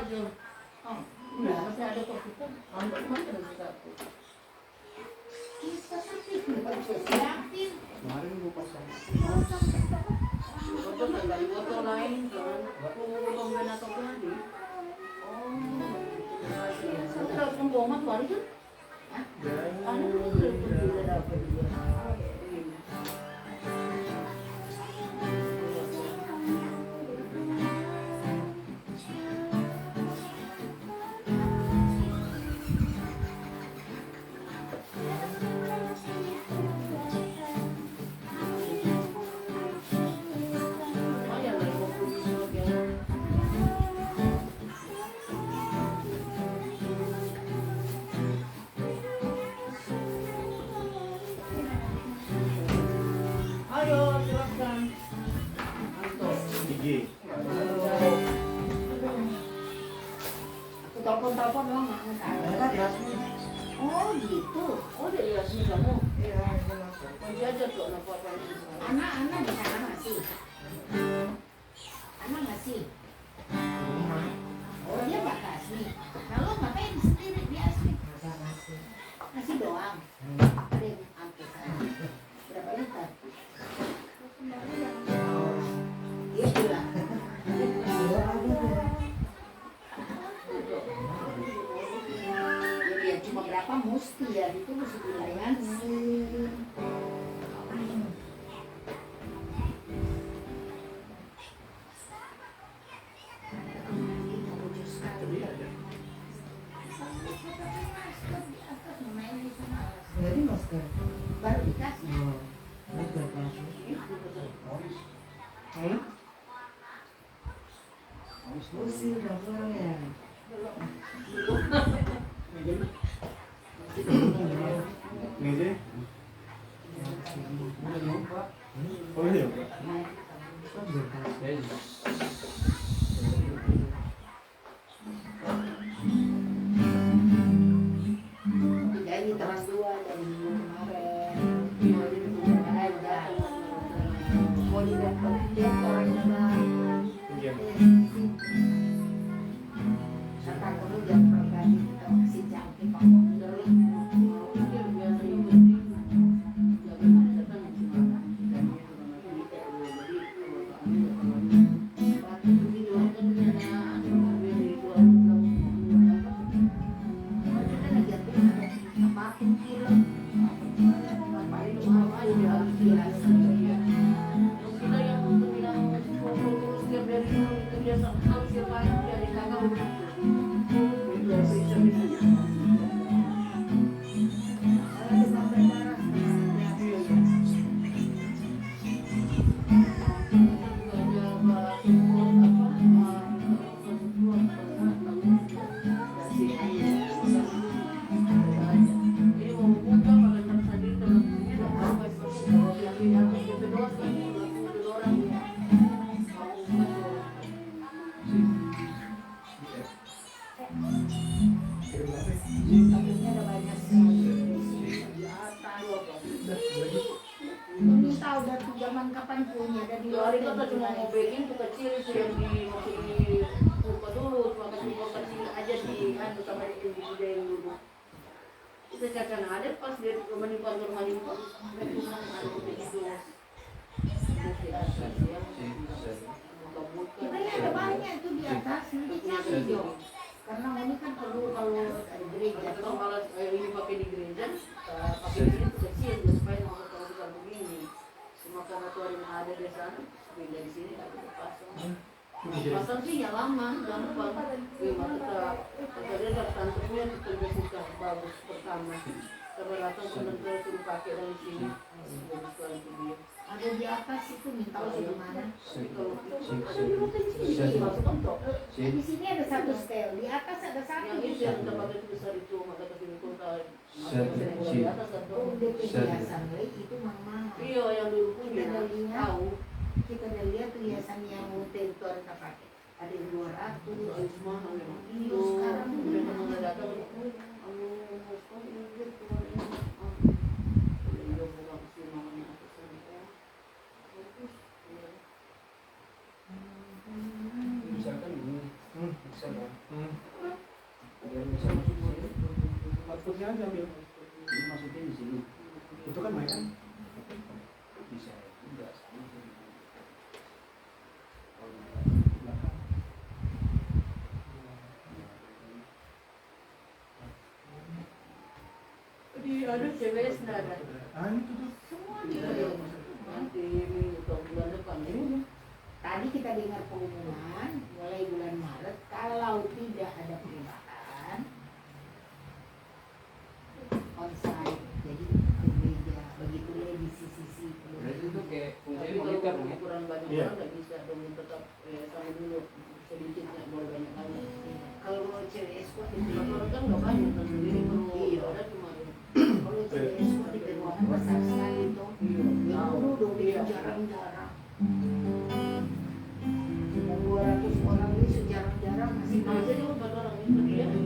aja. Oh, iya, masih ada kok kita. Ambil mana ada satu. Kita sih siapin. Kemarin gua pasang. Botol dari botol lain kan. Aku botol mana atau lagi. Oh. Sudah pembomat baru kan? Hah? Anu sudah dapat dia. Ayo silakan. Antos. Gigi. Aku telepon doang nggak ada. Oh gitu. Oh dari Yasmin kamu. Iya, kenapa? Kunci aja tuh anak apa Anak-anak di sana masih. Anak masih. Oh dia Pak Kasmi. Kalau ngapain sendiri dia asli? Nasi doang. Ada yang angkut. Berapa liter? Dia bilang. Ya cuma berapa mesti ya itu mesti dilayani. Jadi masker. Baru dikasih. Masker palsu. Usir dong ya. Meja? Oh iya. Jadi teman dua dari minggu kemarin. Mau didapat dia orang dengan Iya. kata aku jam pergadi kita masih cantik kok. Tahu dari zaman kapan punya dari Hari kata cuma mau bikin tuh kecil itu yang masih di buka dulu, cuma kasih buka kecil aja di anu sama di yang dulu. Itu cacan ada pas dia menimpa rumah itu, memang ada begitu. kita ya ada banyak itu di atas nanti cari dong. Karena ini kan perlu kalau ada gereja Kalau malas ini pakai di gereja, pakai di sini kecil, supaya mau kalau kita begini. Cuma karena tuh ada di sana, pindah di sini ada pasang. Pasang sih ya lama, gampang. Memang kita dia tantenya kita suka bagus pertama. Karena datang sebentar suruh pakai dari sini, bagus sekali dia. ada di atas itu minta di mana. Masuk kontok. Di sini ada satu stel, di atas ada satu. Yang itu yang tempat itu besar itu, maka kesini kota. Di atas ada. Oh, DP hiasan itu mama. Iya, yang dulu punya. Tahu. Kita udah lihat tuh hiasan yang hotel itu ada pakai. Ada yang 200. Mahal memang. Iya, sekarang udah pernah datang. misalkan ini bisa kan Biar bisa masuk sini. Outputnya aja ambil. Ini masukin di sini. Itu kan main kan? Bisa juga sama sih. Di ada CBS nggak ada. Itu tuh. Semua Iya, gitu. nanti minggu atau bulan depan ini. Tadi kita dengar pengumuman mulai bulan Maret kalau tidak ada perubahan onsite jadi berbeda begitu di sisi Berarti itu kayak Tapi fungsi kalau monitor ya. ukuran banyak Iya. orang nggak bisa dong tetap sama dulu sedikit nggak boleh banyak banyak. kalau cewek squad Kalau itu orang kan nggak banyak kan sendiri perlu Iya. ada cuma kalau cewek squad di ruangan besar sekali itu dulu dong Iya. jarang-jarang mau 200 orang ini sejarang-jarang masih Nah, jadi bukan orang itu dia di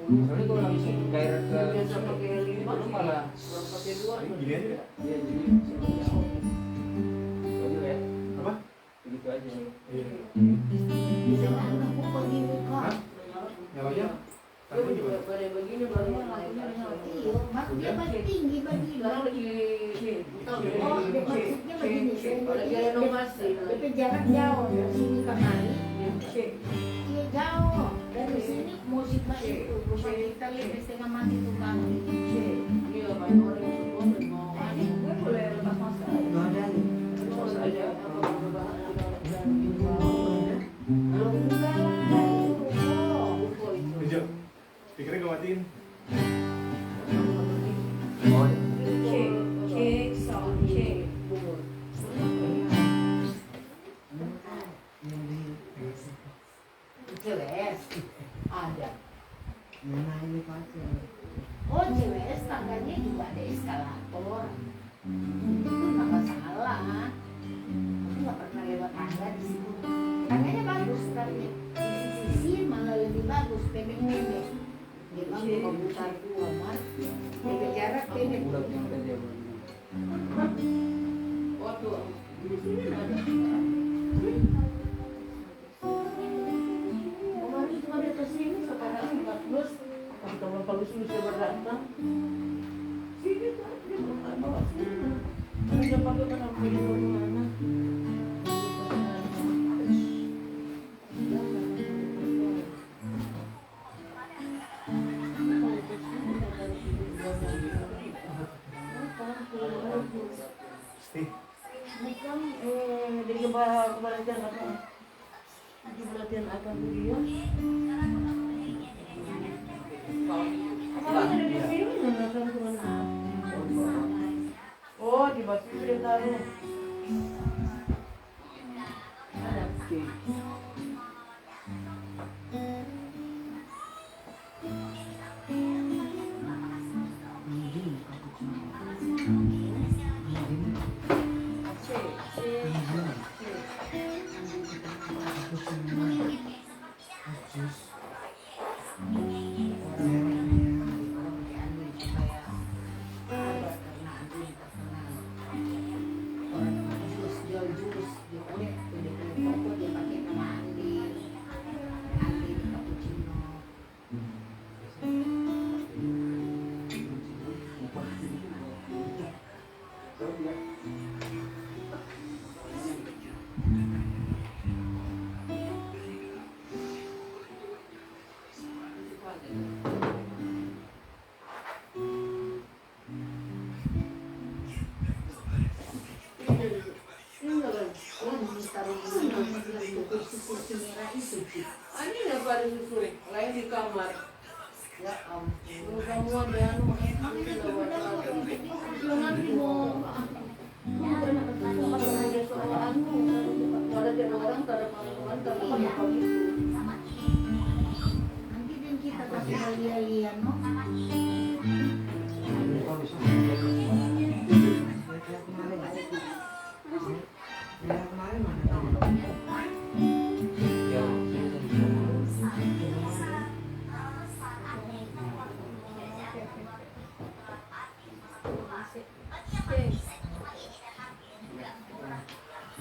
Soalnya kalau langsung direct ke biasa pakai 5 itu malah orang pakai 2 Gini aja. ya jadi itu ya. Apa? Begitu aja. Iya. bisa kan aku pergi muka Nyalanya? Dia juga pada begini baru naik iya mak dia masih tinggi begini sekarang lagi oh dia maksudnya begini lagi renovasi tapi jarak jauh dari sini ke kemari iya jauh dari sini musik itu rumah kita lebih setengah mati tuh kami iya banyak orang yang support dan mau gue boleh lepas masker nggak ada terus aja apa perubahan dan kalau enggak lah UFO itu Hijau. Speakernya gue matiin. Oh, cek sound cek bubur CWS ada oh CWS tangganya juga ada eskalator itu nggak masalah aku nggak pernah lewat tangga di situ tangganya bagus tapi di sisi malah lebih bagus pendek-pendek memang komputer tua mah jaga jarak pendek budak yang ada dia waktu di sini ada kemarin cuma di atas sini sekarang 14 kalau kalau sudah berdatang sini tuh dia bukan bawa sini dia pakai kenapa dia mana Stay. bukan dari keberhentian apa keberhentian apa dia kalau ada di sini nggak akan kemana oh di batu dia taruh ada Ini nggak pada susu, lain di kamar. Ya ampun, kamu ada anu, nanti mau ada soal anu, ada tiada orang, ada teman-teman, ada apa gitu. nanti dan kita kasih lihat no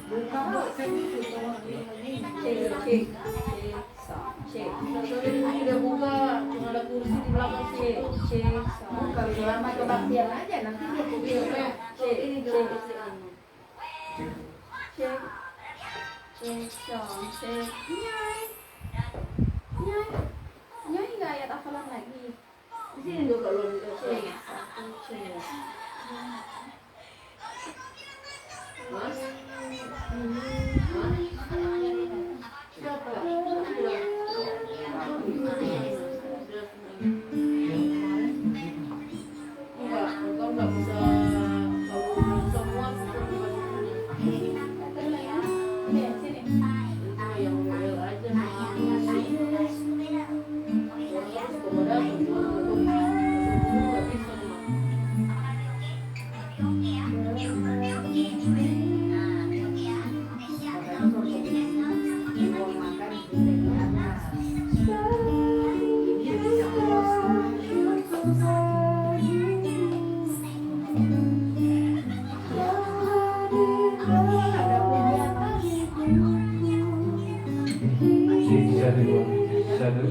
Buka bu, saya itu Cek. Cek. Tapi ini udah buka, cuma ada kursi di belakang cek. buka selama kebaktian aja nanti dia Iya, tutup. cek. Ini cek. Cek. Cek. Nyai. Nyai nggak ayat hafalan lagi. Di sini juga kalau cek. Cek. Mas. Siapa? Enggak, engkau nggak bisa tahu semua seperti bagaimana. Ini sini. Itu yang model aja mah. Orang harus kemudian nggak bisa mah. Cek satu dua satu.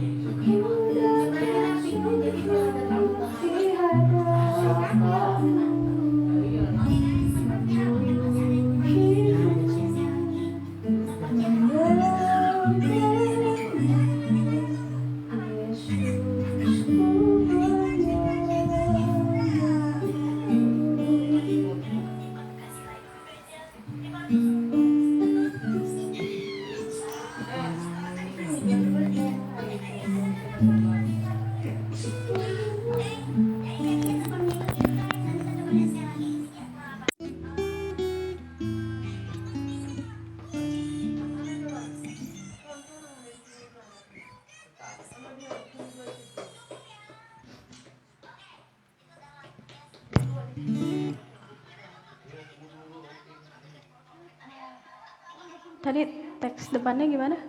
Tadi teks depannya gimana?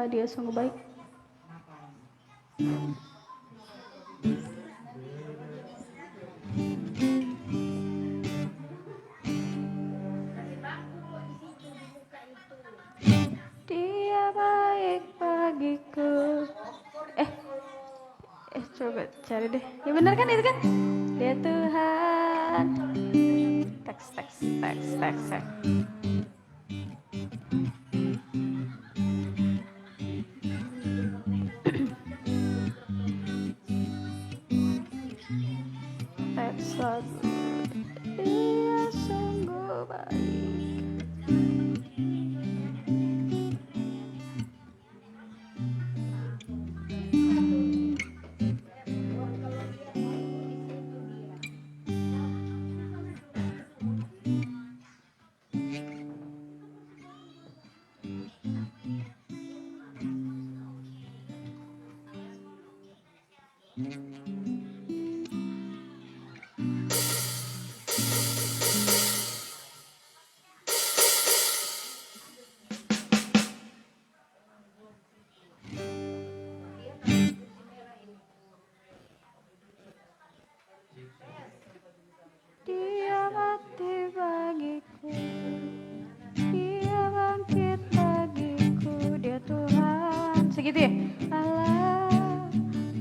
Dia sungguh baik. Dia baik bagiku. Coba cari deh. Ya benar kan itu kan? Dia Tuhan. Teks. Teks lagu. Dia sungguh baik. Dia mati bagiku, dia bangkit bagiku, dia Tuhan. Segitu ya? Allah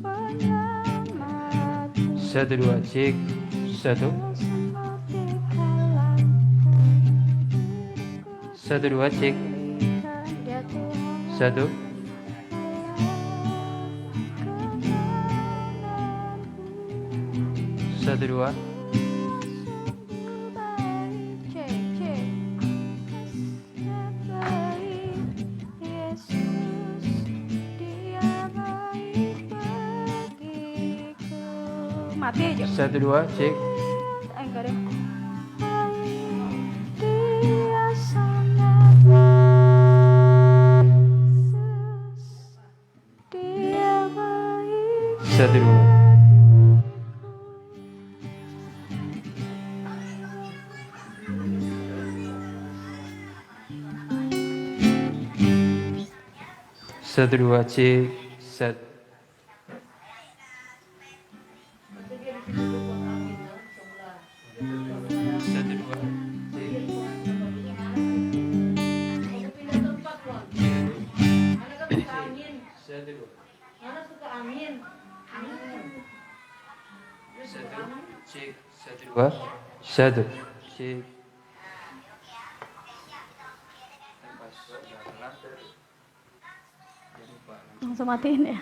penyelamatku. Satu dua cek satu. Satu dua cek satu. Satu dua. Mati aja. Satu dua cek. Enggak deh. Satu dua. Satu dua cek set. Satu dua cek. cek, satu dua, satu, cek. Langsung matiin ya.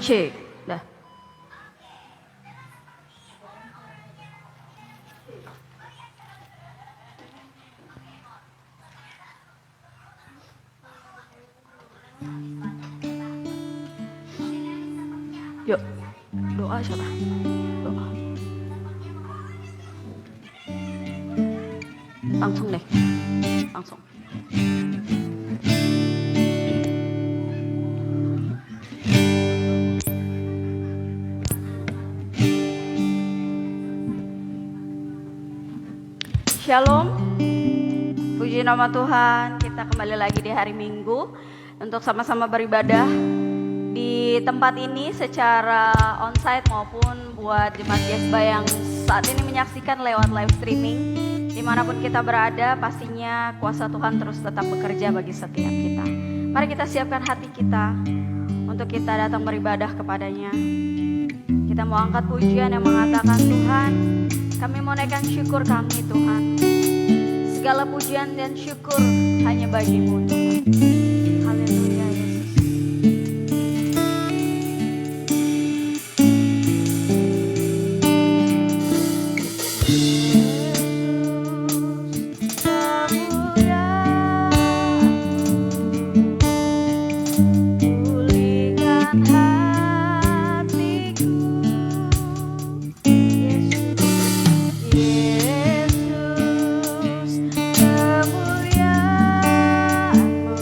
Cek, dah. Yuk, doa siapa? Doa. Langsung deh, langsung. Shalom, puji nama Tuhan. Kita kembali lagi di hari Minggu untuk sama-sama beribadah di tempat ini secara onsite maupun buat jemaat Yesba yang saat ini menyaksikan lewat live streaming. Dimanapun kita berada, pastinya kuasa Tuhan terus tetap bekerja bagi setiap kita. Mari kita siapkan hati kita untuk kita datang beribadah kepadanya. Kita mau angkat pujian yang mengatakan, Tuhan, kami mau naikkan syukur kami Tuhan. Segala pujian dan syukur hanya bagi-Mu Tuhan. Haleluya Yesus. Pulihkan hatiku Yesus, kemuliaan-Mu.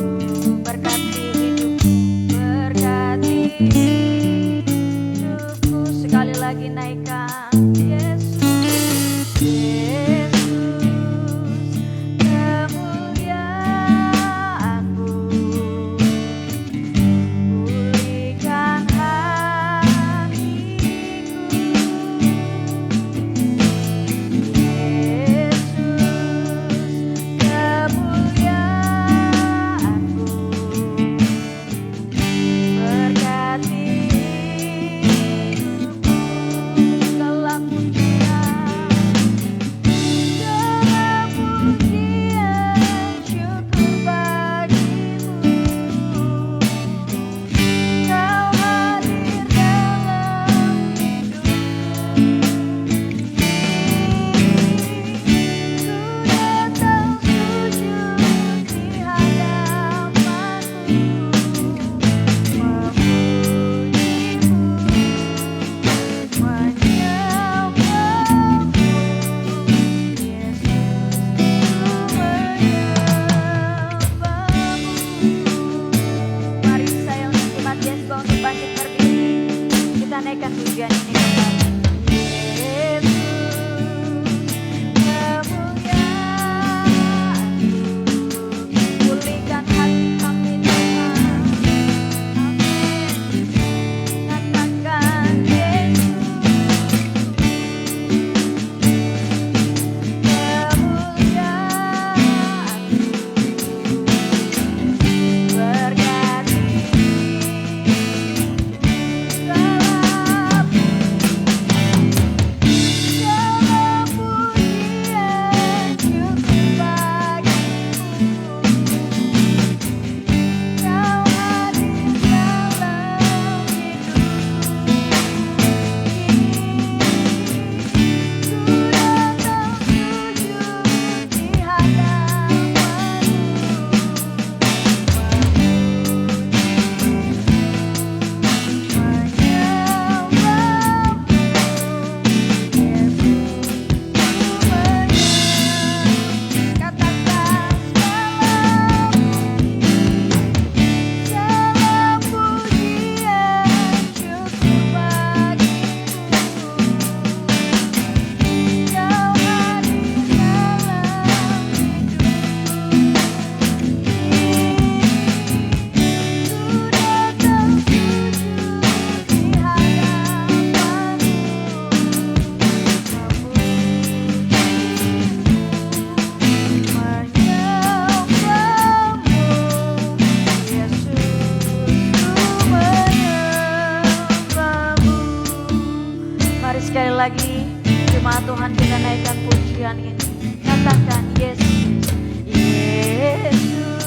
Jemaat Tuhan, kita naikkan pujian ini. Katakan Yesus, Yesus,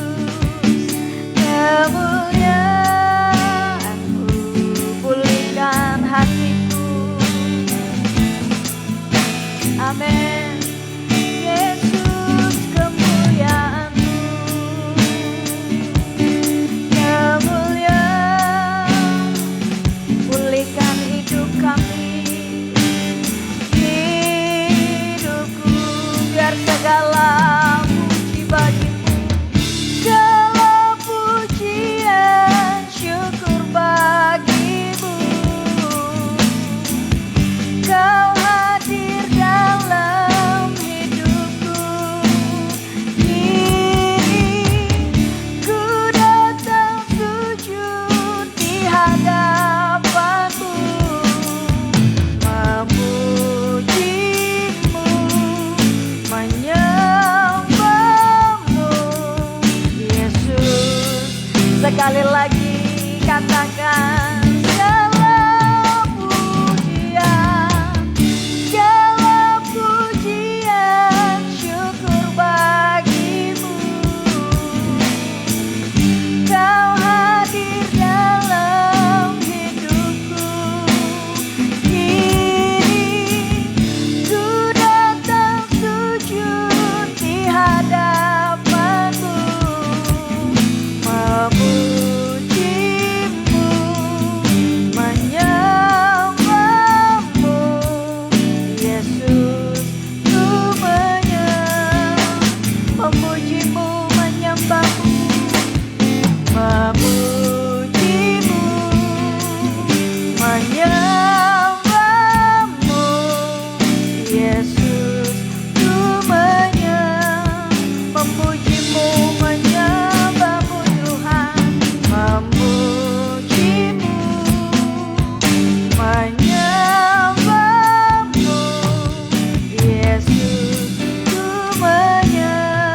kemuliaan-Mu pulihkan hatiku. Amin. Yesus, kemuliaan-Mu, kemuliaan, pulihkan hidup kami. Hidupku biar segala puji bagimu, segala pujian syukur bagimu. Kau hadir dalam hidupku, kini ku datang sujud di hadapanmu, memujimu, menyembahmu, Yesus. Sekali lagi katakan segala pujian syukur bagimu. Kau hadir dalam hidupku, kini ku datang sujud di hadapanmu, memujimu, menyembahmu, Yesus. Ku memujimu, menyembahmu, memujimu, menyembahmu, Yesus. Ku memujimu, menyembahmu, Tuhan. Memujimu, menyembahmu, Yesus. Ku menyembahmu.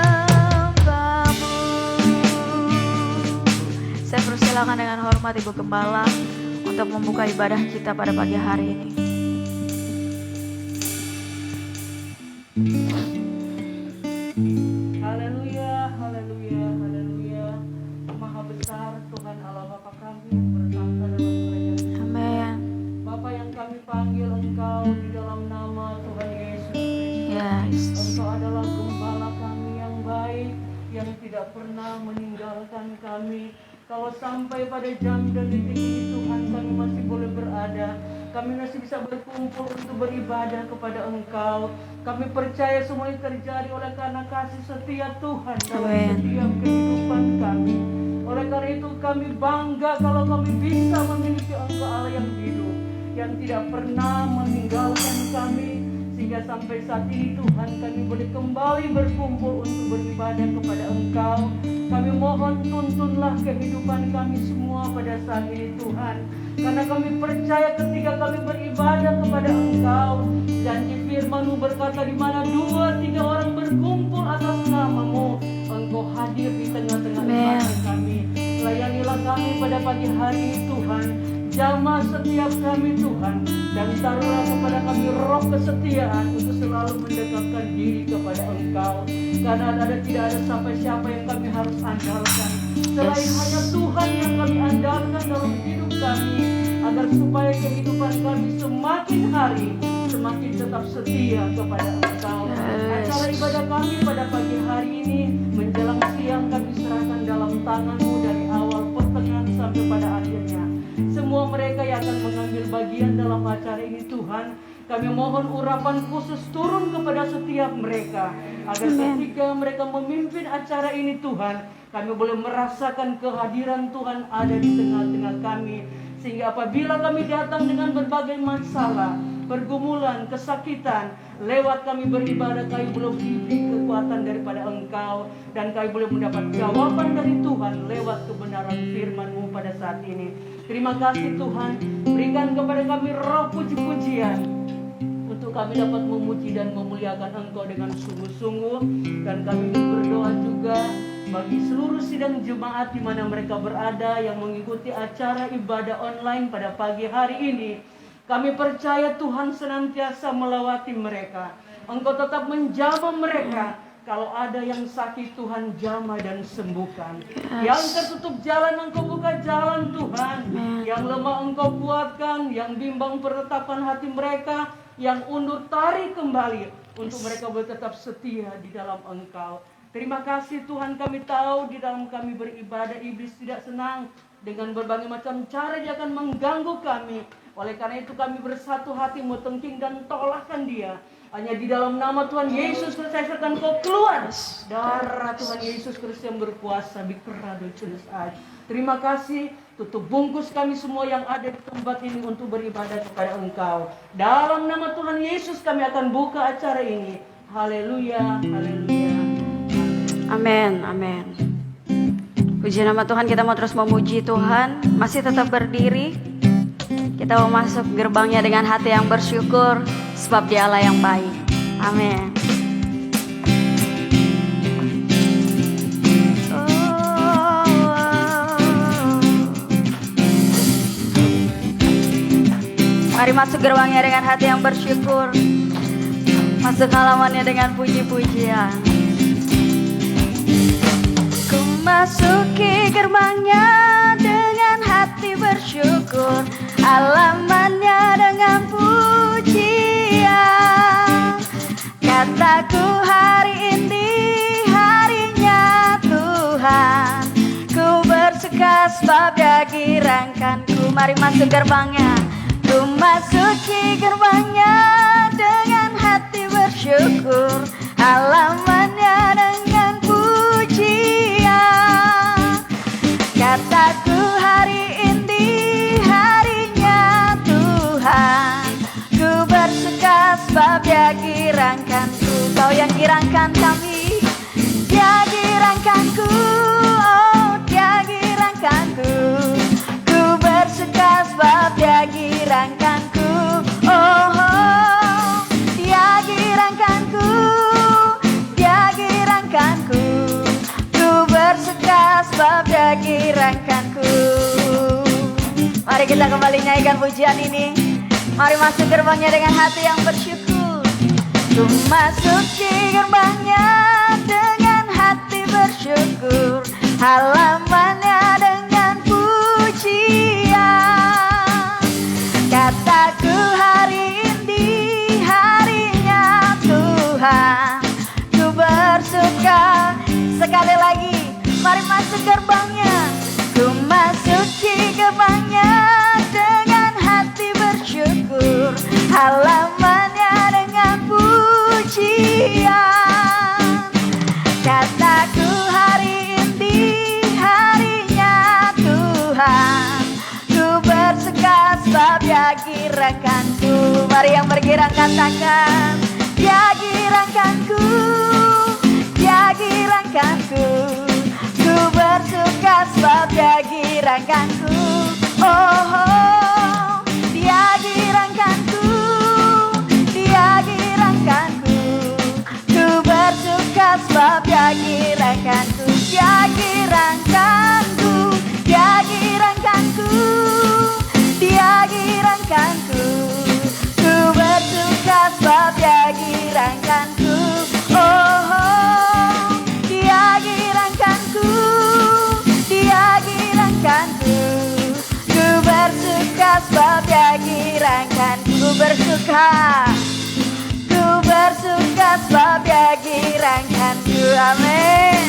Saya persilakan dengan hormat Ibu Gembala untuk membuka ibadah kita pada pagi hari ini. Haleluya, haleluya, haleluya. Maha besar Tuhan Allah Bapa kami yang bertahta dalam kerajaan. Amin. Bapa yang kami panggil Engkau di dalam nama Tuhan Yesus Kristus. Yes. Engkau adalah gembala kami yang baik, yang tidak pernah meninggalkan kami. Kalau sampai pada jam dan detik ini Tuhan kami masih boleh berada, kami masih bisa berkumpul untuk beribadah kepada Engkau. Kami percaya semua ini terjadi oleh karena kasih setia Tuhan dalam Amen. setiap kehidupan kami. Oleh karena itu kami bangga kalau kami bisa memiliki Engkau Allah yang hidup, yang tidak pernah meninggalkan kami, sehingga sampai saat ini Tuhan kami boleh kembali berkumpul untuk beribadah kepada Engkau. Kami mohon tuntunlah kehidupan kami semua pada saat ini Tuhan, karena kami percaya ketika kami beribadah kepada Engkau, janji firman-Mu berkata di mana 2-3 orang berkumpul atas nama-Mu, Engkau hadir di tengah-tengah ibadah kami. Layanilah kami pada pagi hari ini Tuhan, jamah setiap kami Tuhan, dan taruhlah kepada kami roh kesetiaan untuk selalu mendekatkan diri kepada Engkau, karena tidak ada sampai siapa yang kami harus andalkan selain hanya Tuhan yang kami andalkan dalam hidup kami, agar supaya kehidupan kami semakin hari semakin tetap setia kepada Engkau. Acara ibadah kami pada pagi hari ini menjelang siang kami serahkan dalam tangan-Mu dari awal pertengahan sampai pada akhirnya. Semua mereka yang akan mengambil bagian dalam acara ini Tuhan, kami mohon urapan khusus turun kepada setiap mereka, agar ketika mereka memimpin acara ini Tuhan, kami boleh merasakan kehadiran Tuhan ada di tengah-tengah kami, sehingga apabila kami datang dengan berbagai masalah, pergumulan, kesakitan, lewat kami beribadah, kami boleh diberi kekuatan daripada Engkau, dan kami boleh mendapat jawaban dari Tuhan lewat kebenaran firman-Mu pada saat ini. Terima kasih Tuhan, berikan kepada kami roh puji-pujian untuk kami dapat memuji dan memuliakan Engkau dengan sungguh-sungguh. Dan kami berdoa juga bagi seluruh sidang jemaat di mana mereka berada yang mengikuti acara ibadah online pada pagi hari ini. Kami percaya Tuhan senantiasa melewati mereka. Engkau tetap menjamah mereka. Kalau ada yang sakit, Tuhan jamah dan sembuhkan. Yang tertutup jalan, Engkau buka jalan, Tuhan. Yang lemah Engkau kuatkan. Yang bimbang pertetapan hati mereka. Yang undur tarik kembali. Untuk mereka boleh tetap setia di dalam Engkau. Terima kasih Tuhan, kami tahu di dalam kami beribadah, iblis tidak senang. Dengan berbagai macam cara dia akan mengganggu kami. Oleh karena itu kami bersatu hati tengking dan tolakkan dia. Hanya di dalam nama Tuhan Yesus Kristus saya akan kau keluar. Darah Tuhan Yesus Kristus yang berkuasa bikerado jenis aja. Terima kasih. Tutup bungkus kami semua yang ada di tempat ini untuk beribadah kepada Engkau. Dalam nama Tuhan Yesus kami akan buka acara ini. Haleluya, haleluya. Amin, amin. Puji nama Tuhan, kita mau terus memuji Tuhan. Masih tetap berdiri. Kita mau masuk gerbangnya dengan hati yang bersyukur. Sebab Dia Allah yang baik. Amin. Mari masuk gerbangnya dengan hati yang bersyukur. Masuk halamannya dengan puji-pujian. Ku masuki gerbangnya dengan hati bersyukur, halamannya dengan pujian. Kataku hari ini harinya Tuhan, ku bersuka sebab Dia girangkanku. Mari masuk gerbangnya. Ku masuki gerbangnya dengan hati bersyukur, halamannya dengan pujian. Kataku hari ini harinya Tuhan, ku bersuka sebab Dia girangkanku. Kau yang girangkan kami, Dia girangkanku, oh Dia girangkanku. Ku bersuka sebab Dia girangkanku, oh, oh Dia girangkanku, Dia girangkanku. Ku bersuka sebab Dia girangkanku. Mari kita kembali nyanyikan pujian ini. Mari masuk gerbangnya dengan hati yang bersyukur. Ku masuk di gerbangnya dengan hati bersyukur, halamannya dengan pujian. Kataku hari ini harinya Tuhan, ku bersuka. Sekali lagi, mari masuk gerbangnya. Ku masuki gerbangnya dengan hati bersyukur, halamannya dengan pujian. Kataku hari ini harinya Tuhan, ku bersuka sebab Dia girangkanku. Mari yang bergirang katakan, Dia girangkanku, Dia girangkanku. Ku bersuka sebab Dia girangkanku, oh, oh Dia girangkanku, Dia girangkanku. Ku bersuka sebab Dia girangkanku, Dia girangkanku, Dia girangkanku, Dia girangkanku. Ku bersuka sebab Dia girangkanku, oh, oh Dia girangkanku, Dia girangkanku. Ku bersuka sebab Dia girangkanku. Ku bersuka, ku bersuka sebab Dia girangkanku. Amin.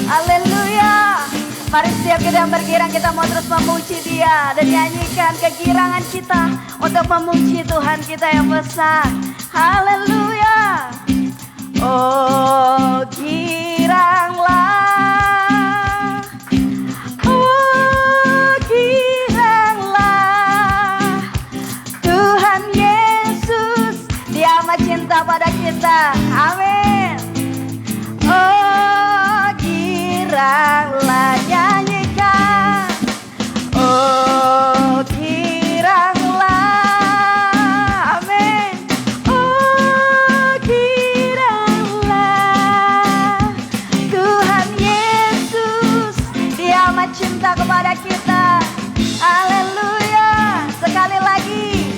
Haleluya. Mari setiap kita yang bergirang, kita mau terus memuji Dia dan nyanyikan kegirangan kita untuk memuji Tuhan kita yang besar. Haleluya. Oh giranglah, oh giranglah. Tuhan Yesus, Dia amat cinta pada kita. Amin. Oh giranglah, nyanyikan. Oh giranglah, amin. Oh giranglah. Tuhan Yesus, Dia amat cinta kepada kita. Haleluya. Sekali lagi,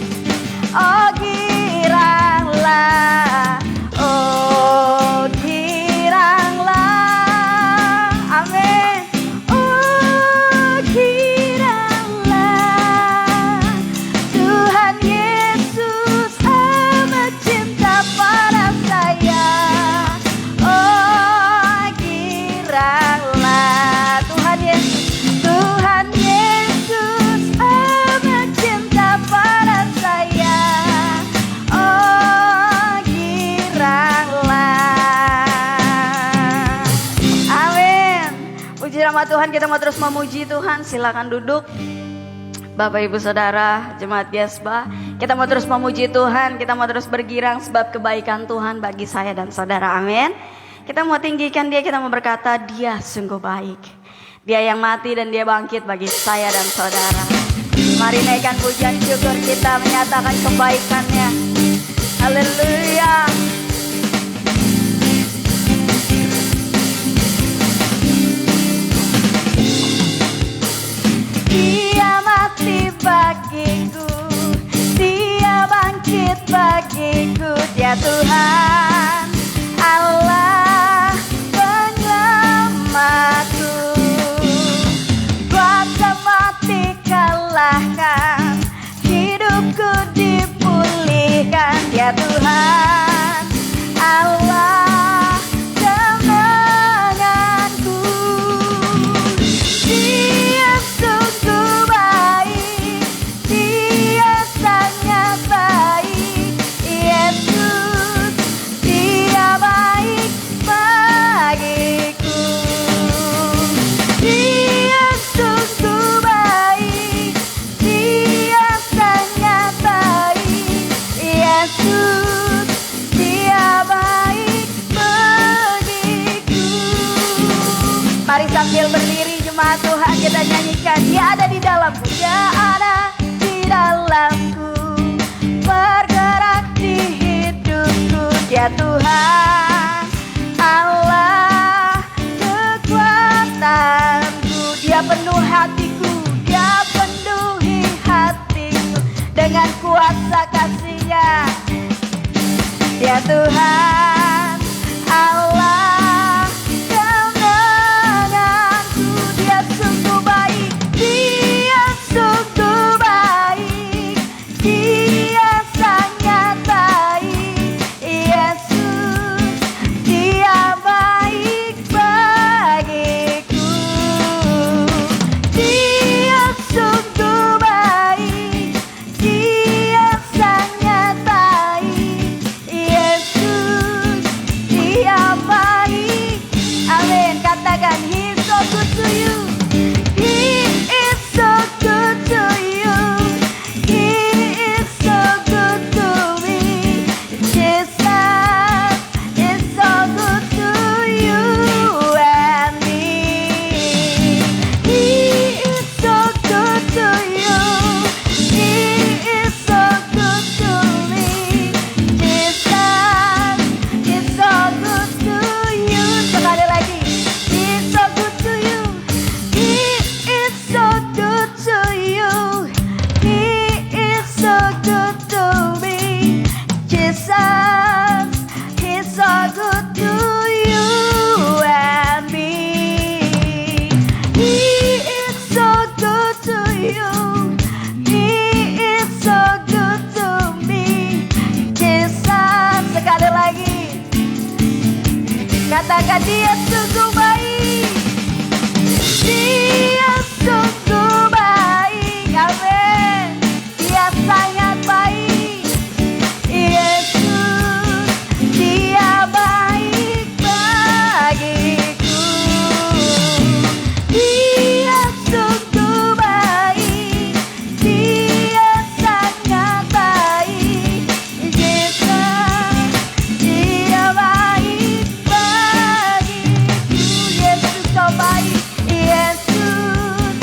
nama Tuhan, kita mau terus memuji Tuhan. Silakan duduk. Bapak Ibu Saudara, jemaat Gesba, kita mau terus memuji Tuhan, kita mau terus bergirang sebab kebaikan Tuhan bagi saya dan saudara. Amin. Kita mau tinggikan Dia, kita mau berkata Dia sungguh baik. Dia yang mati dan Dia bangkit bagi saya dan saudara. Mari naikkan pujian syukur kita, menyatakan kebaikan-Nya. Haleluya. Dia mati bagiku, Dia bangkit bagiku. Dia Tuhan Allah penyelamatku. Kuasa mati kalahkan, hidupku dipulihkan. Dia Tuhan Allah kemenanganku. Dia sungguh baik, Dia sangat baik. Yesus, Dia baik bagiku. Dia sungguh baik, Dia sangat baik. Yesus, Dia baik bagiku. Mari sambil berdiri jemaat Tuhan, kita nyanyikan. Dia ada di dalamku, Dia ada di dalamku, bergerak di hidupku. Dia Tuhan Allah kekuatanku. Dia penuh hatiku, Dia penuhi hatiku dengan kuasa kasih-Nya. Dia Tuhan Allah kemenanganku. Dia sungguh baik, Dia sungguh baik, Dia sangat baik. Yesus, Dia baik bagiku. Dia sungguh baik, Dia sangat baik. Yesus, Dia baik. Amin. Katakan, He is so good to you. He is so good to you. He is so good to me. Jesus is so good to you and me. He is so good to you. He is so good to me. Jesus is so good to you. Sekali lagi. He is so good to you. He is so good to you. He is so good to me. Jesus is so good to you and me. He is so good to you. He is so good to me. Jesus, sekali lagi. Katakan, Dia sungguh baik, Dia sungguh baik. Amin. Dia sangat baik. Yesus, Dia baik bagiku. Dia sungguh baik, Dia sangat baik. Yesus, Dia baik bagiku. Yesus, Kau baik. Yesus,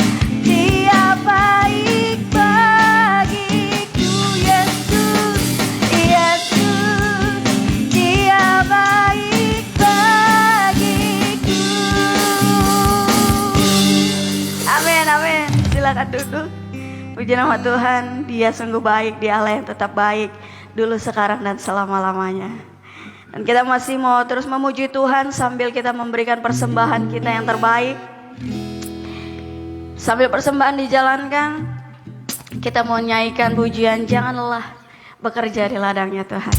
Dia baik bagiku. Yesus, Yesus, Dia baik bagiku. Amin, amin. Silakan duduk. Puji nama Tuhan, Dia sungguh baik, Dia Allah yang tetap baik dulu, sekarang, dan selama-lamanya. Dan kita masih mau terus memuji Tuhan sambil kita memberikan persembahan kita yang terbaik. Sambil persembahan dijalankan, kita mau nyanyikan pujian Jangan Lelah Bekerja di Ladangnya Tuhan.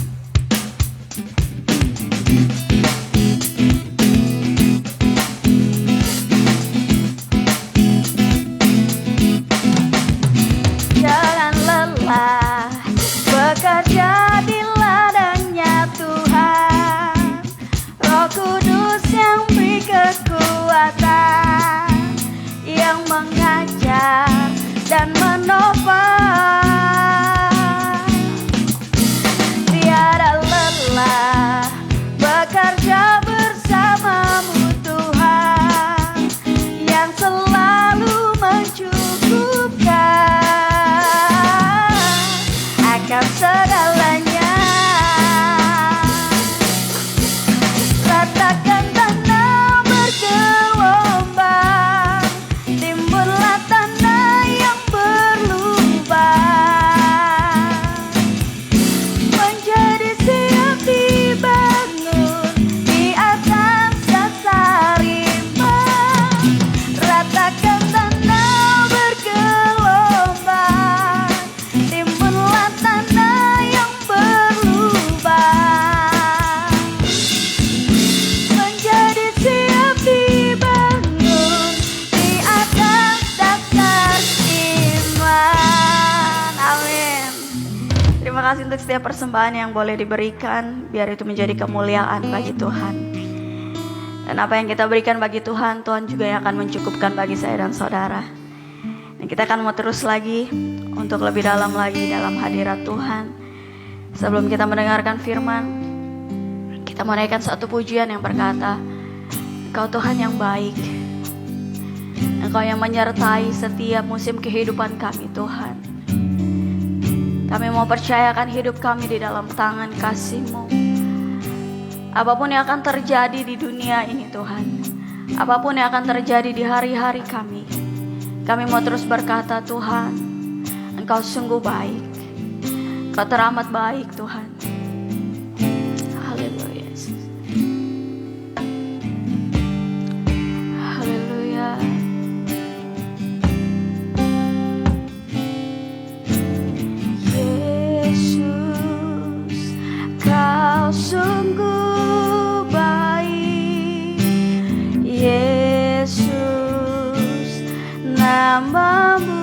Jangan lelah bekerja di ladangnya Tuhan. Roh Kudus yang beri kekuatan. untuk setiap persembahan yang boleh diberikan, biar itu menjadi kemuliaan bagi Tuhan. Dan apa yang kita berikan bagi Tuhan, Tuhan juga yang akan mencukupkan bagi saya dan saudara. Dan kita akan mau terus lagi untuk lebih dalam lagi dalam hadirat Tuhan. Sebelum kita mendengarkan firman, kita mau naikkan satu pujian yang berkata, Engkau Tuhan yang baik, Engkau yang menyertai setiap musim kehidupan kami Tuhan. Kami mau percayakan hidup kami di dalam tangan kasih-Mu. Apapun yang akan terjadi di dunia ini Tuhan, apapun yang akan terjadi di hari-hari kami mau terus berkata, Tuhan, Engkau sungguh baik, Engkau teramat baik Tuhan. Haleluya Yesus. Haleluya. Yesus, Kau sungguh baik. Yesus, nama-Mu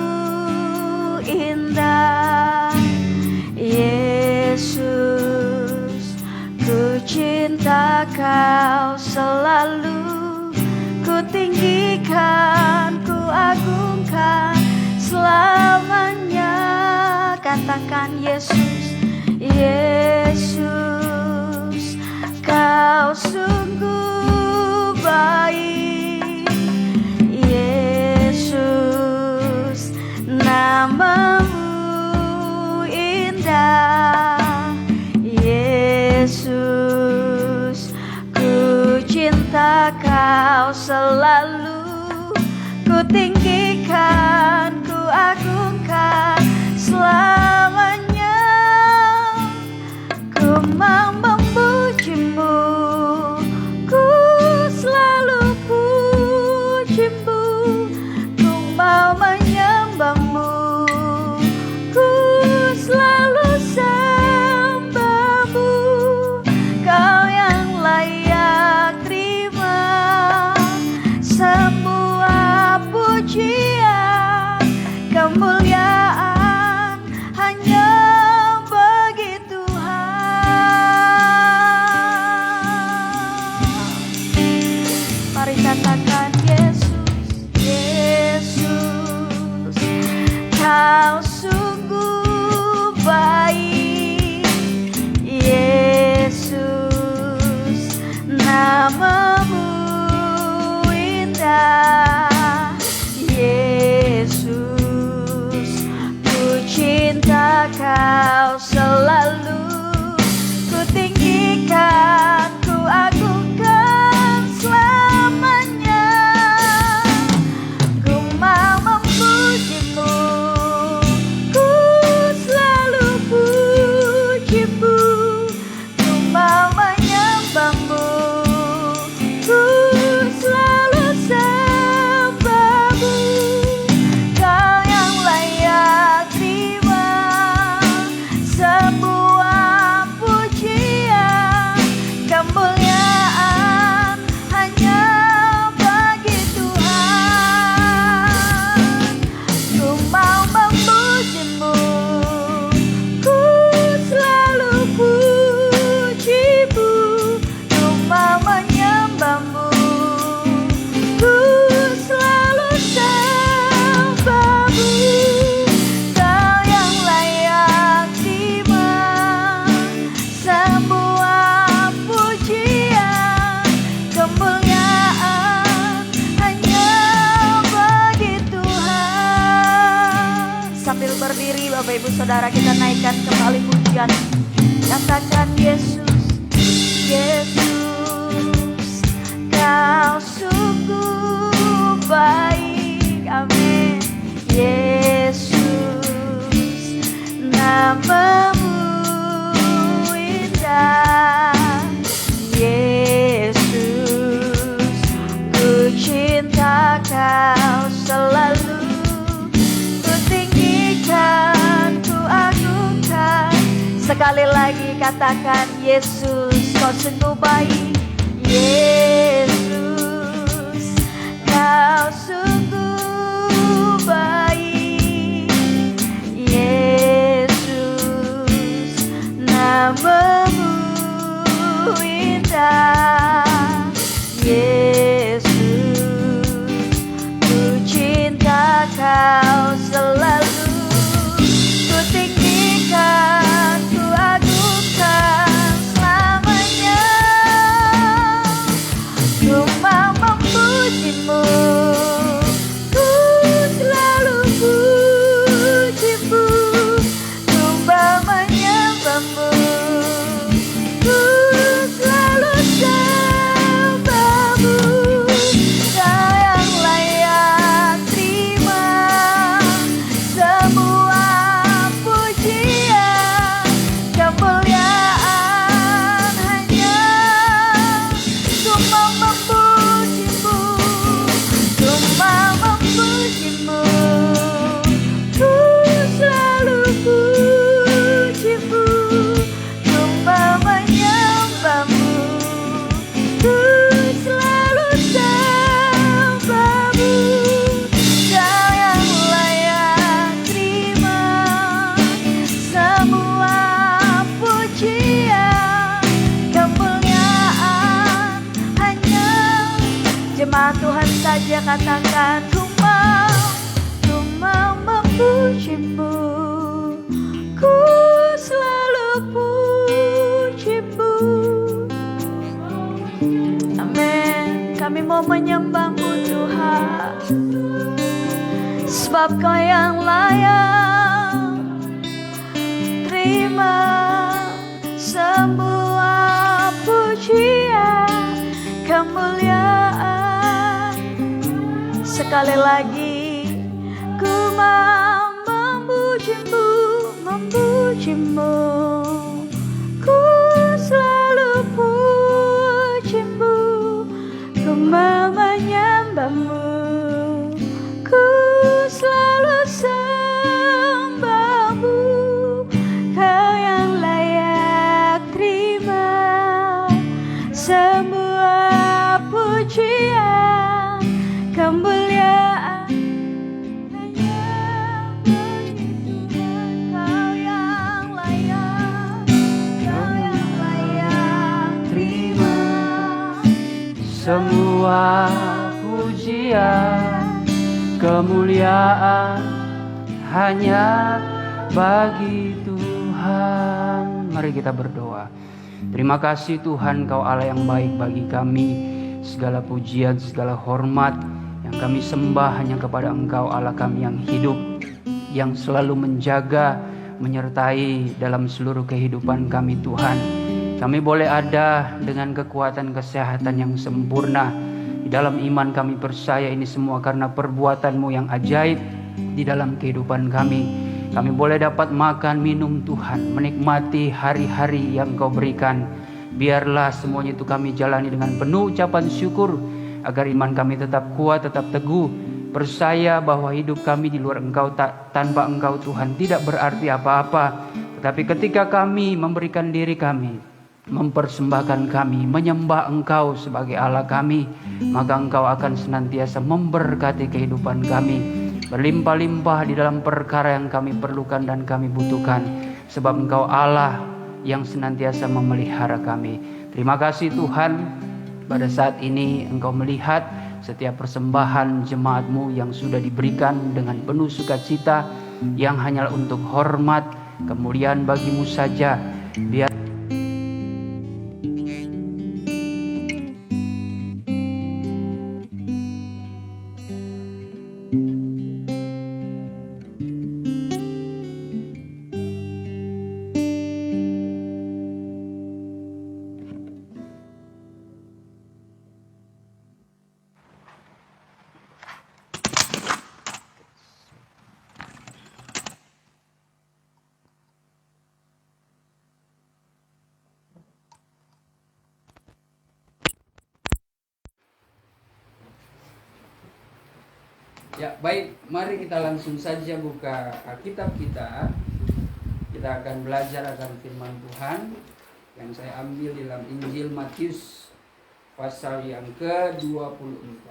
indah. Yesus, ku cinta Kau selalu, ku tinggikan, ku agungkan selamanya. Katakan Yesus, Yesus, Kau sungguh baik. Yesus, nama-Mu indah. Yesus, ku cinta Kau selalu, ku tinggikan, ku agungkan selamanya. Ku mau memuji-Mu, ku selalu puji-Mu. Ku mau menyembah-Mu, ku selalu sembah-Mu. Kau yang layak terima semua pujian, kemuliaan hanya bagi Tuhan. Mari katakan Yesus, Yesus, Kau sungguh baik. Yesus, nama-Mu indah. Yesus, ku cinta Kau selalu, ku tinggikan, ku agungkan selamanya. Ku mau memuji-Mu, ku selalu puji-Mu. Ku mau menyembah-Mu, ku selalu sembah-Mu. Kau yang layak terima semua pujian, kemuliaan hanya bagi Tuhan. Ku mau memuji-Mu, ku selalu puji-Mu. Ku mau menyembah-Mu, ku selalu sembah-Mu. Kau yang layak terima semua pujian, kemuliaan hanya bagi Tuhan. Sambil berdiri Bapak Ibu Saudara, kita naikkan kembali pujian. Katakan Yesus, Yesus, Kau sungguh baik. Amin. Yesus, nama-Mu indah. Yesus, ku cinta Kau selalu, ku tinggikan, ku agungkan. Sekali lagi katakan Yesus, Kau sungguh baik. Yesus, Kau sungguh baik. Yesus, indah. Yesus, ku cinta Kau selalu. Ku tinggikan, ku adukan selamanya. Ku mau memujimu, ku selalu pujimu. Ku mau menyembahmu, ku selalu sembahmu. Kau yang layak terima semua pujian, kemuliaan hanya. Ku mau memujimu, ku mau memujimu. Ku selalu pujimu, ku mau menyembahmu. Ku selalu sembahmu. Kau yang layak terima semua pujian, kemuliaan hanya. Jemaat Tuhan saja katakan, ku mau memujimu, ku selalu pujimu. Amin. Kami mau menyembahmu Tuhan, sebab Kau yang layak terima semua pujian, kemuliaan. Sekali lagi, ku mau memujimu, memujimu. Ku selalu pujimu, ku mau menyembahmu. Ku selalu sembahmu. Kau yang layak terima semua pujian, kemuliaan hanya bagi Tuhan. Kau yang layak, Kau yang layak terima semua pujian, kemuliaan hanya bagi Tuhan. Mari kita berdoa. Terima kasih Tuhan, Kau Allah yang baik bagi kami. Segala pujian, segala hormat yang kami sembah hanya kepada Engkau Allah kami yang hidup, yang selalu menjaga, menyertai dalam seluruh kehidupan kami Tuhan. Kami boleh ada dengan kekuatan kesehatan yang sempurna. Di dalam iman kami percaya ini semua karena perbuatan-Mu yang ajaib di dalam kehidupan kami. Kami boleh dapat makan, minum Tuhan, menikmati hari-hari yang Kau berikan. Biarlah semuanya itu kami jalani dengan penuh ucapan syukur, agar iman kami tetap kuat, tetap teguh. Percaya bahwa hidup kami di luar Engkau, tanpa Engkau Tuhan tidak berarti apa-apa. Tetapi ketika kami memberikan diri kami, mempersembahkan kami, menyembah Engkau sebagai Allah kami, maka Engkau akan senantiasa memberkati kehidupan kami, berlimpah-limpah di dalam perkara yang kami perlukan dan kami butuhkan, sebab Engkau Allah yang senantiasa memelihara kami. Terima kasih Tuhan, pada saat ini Engkau melihat setiap persembahan jemaat-Mu yang sudah diberikan dengan penuh sukacita, yang hanyalah untuk hormat, kemuliaan bagi-Mu saja. Biar ya, baik, mari kita langsung saja buka Alkitab kita. Kita akan belajar akan firman Tuhan yang saya ambil dalam Injil Matius pasal yang ke-24.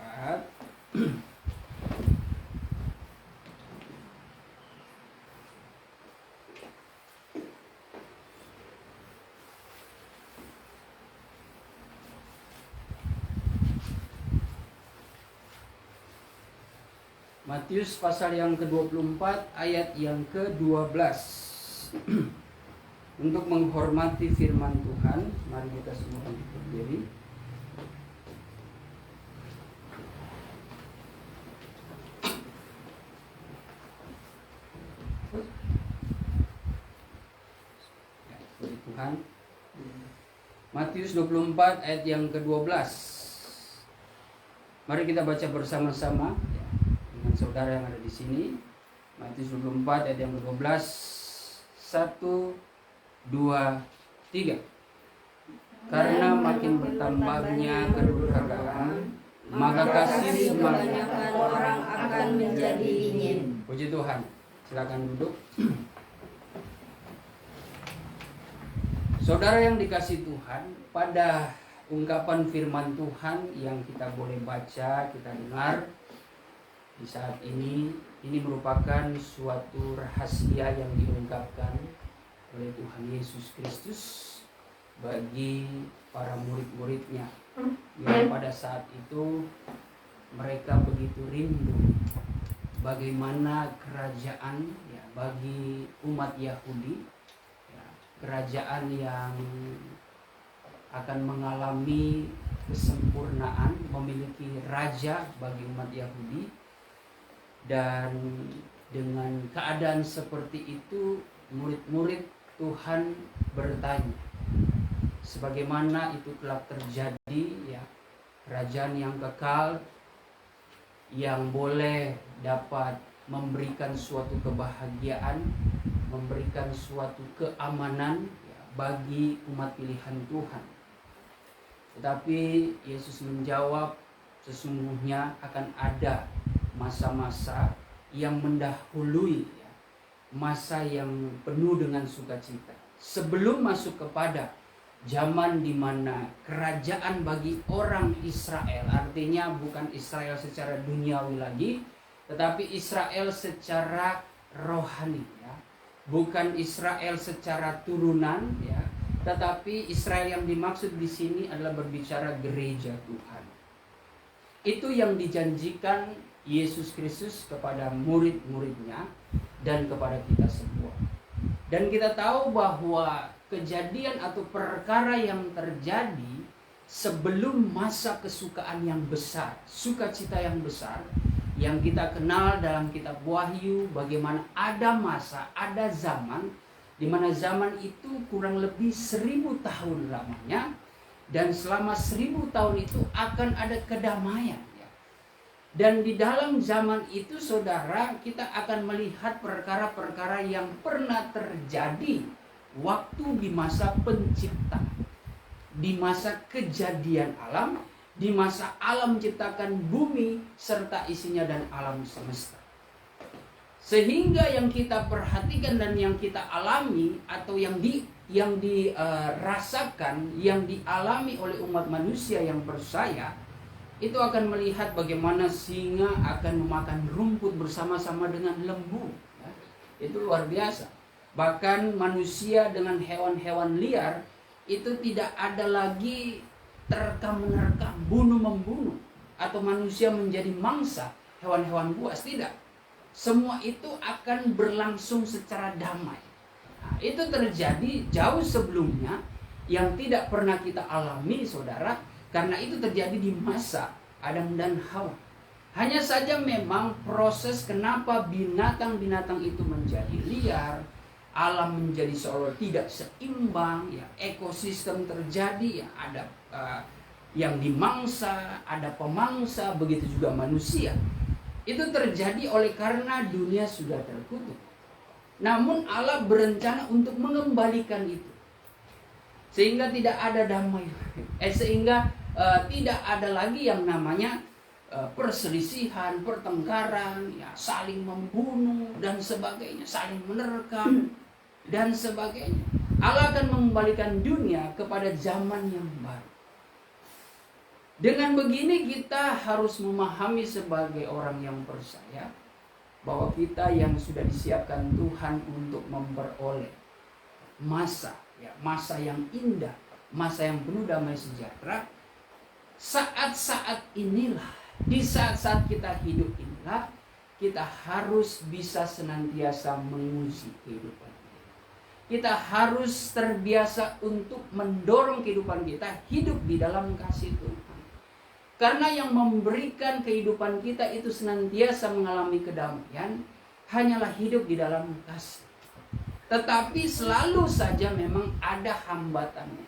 Matius pasal yang ke-24 ayat yang ke-12. Untuk menghormati firman Tuhan, mari kita semua berdiri. Puji Tuhan. Matius 24 ayat yang ke-12. Mari kita baca bersama-sama dengan saudara yang ada di sini. Matius 24 ayat yang ke-12. 1, 2, 3. Karena makin bertambahnya kedurhakaan, maka kasih kebanyakan orang akan menjadi dingin. Puji Tuhan. Silakan duduk. Saudara yang dikasih Tuhan, pada ungkapan firman Tuhan yang kita boleh baca, kita dengar di saat ini merupakan suatu rahasia yang diungkapkan oleh Tuhan Yesus Kristus bagi para murid-muridnya, yang pada saat itu mereka begitu rindu bagaimana kerajaan ya, bagi umat Yahudi, ya, kerajaan yang akan mengalami kesempurnaan, memiliki raja bagi umat Yahudi. Dan dengan keadaan seperti itu, murid-murid Tuhan bertanya, sebagaimana itu telah terjadi ya, kerajaan yang kekal yang boleh dapat memberikan suatu kebahagiaan, memberikan suatu keamanan ya, bagi umat pilihan Tuhan. Tetapi Yesus menjawab, sesungguhnya akan ada masa-masa yang mendahului ya, masa yang penuh dengan sukacita sebelum masuk kepada zaman di mana kerajaan bagi orang Israel, artinya bukan Israel secara duniawi lagi, tetapi Israel secara rohani ya. Bukan Israel secara turunan ya, tetapi Israel yang dimaksud di sini adalah berbicara gereja Tuhan. Itu yang dijanjikan Yesus Kristus kepada murid-muridnya dan kepada kita semua. Dan kita tahu bahwa kejadian atau perkara yang terjadi sebelum masa kesukaan yang besar, sukacita yang besar, yang kita kenal dalam kitab Wahyu, bagaimana ada masa, ada zaman, di mana zaman itu kurang lebih 1000 tahun lamanya, dan selama 1000 tahun itu akan ada kedamaian. Dan di dalam zaman itu, saudara, kita akan melihat perkara-perkara yang pernah terjadi waktu di masa pencipta, di masa kejadian alam, di masa alam menciptakan bumi serta isinya dan alam semesta. Sehingga yang kita perhatikan dan yang kita alami atau yang dirasakan, yang dialami oleh umat manusia yang percaya, itu akan melihat bagaimana singa akan memakan rumput bersama-sama dengan lembu ya. Itu luar biasa. Bahkan manusia dengan hewan-hewan liar itu tidak ada lagi terkam-menerkam, bunuh-membunuh, atau manusia menjadi mangsa hewan-hewan buas, tidak. Semua itu akan berlangsung secara damai. Nah, itu terjadi jauh sebelumnya yang tidak pernah kita alami, saudara. Karena itu terjadi di masa Adam dan Hawa. Hanya saja memang proses kenapa binatang-binatang itu menjadi liar, alam menjadi seolah tidak seimbang, ya, ekosistem terjadi, ya, ada yang dimangsa, ada pemangsa, begitu juga manusia. Itu terjadi oleh karena dunia sudah terkutuk. Namun Allah berencana untuk mengembalikan itu. Sehingga tidak ada damai. Tidak ada lagi yang namanya perselisihan, pertengkaran, ya, saling membunuh dan sebagainya, saling menerkam dan sebagainya. Allah akan mengembalikan dunia kepada zaman yang baru. Dengan begini kita harus memahami sebagai orang yang percaya bahwa kita yang sudah disiapkan Tuhan untuk memperoleh masa yang indah, masa yang penuh damai sejahtera. Saat-saat inilah, di saat-saat kita hidup inilah, kita harus bisa senantiasa menguji kehidupan kita. Kita harus terbiasa untuk mendorong kehidupan kita hidup di dalam kasih Tuhan. Karena yang memberikan kehidupan kita itu senantiasa mengalami kedamaian, hanyalah hidup di dalam kasih. Tetapi selalu saja memang ada hambatannya.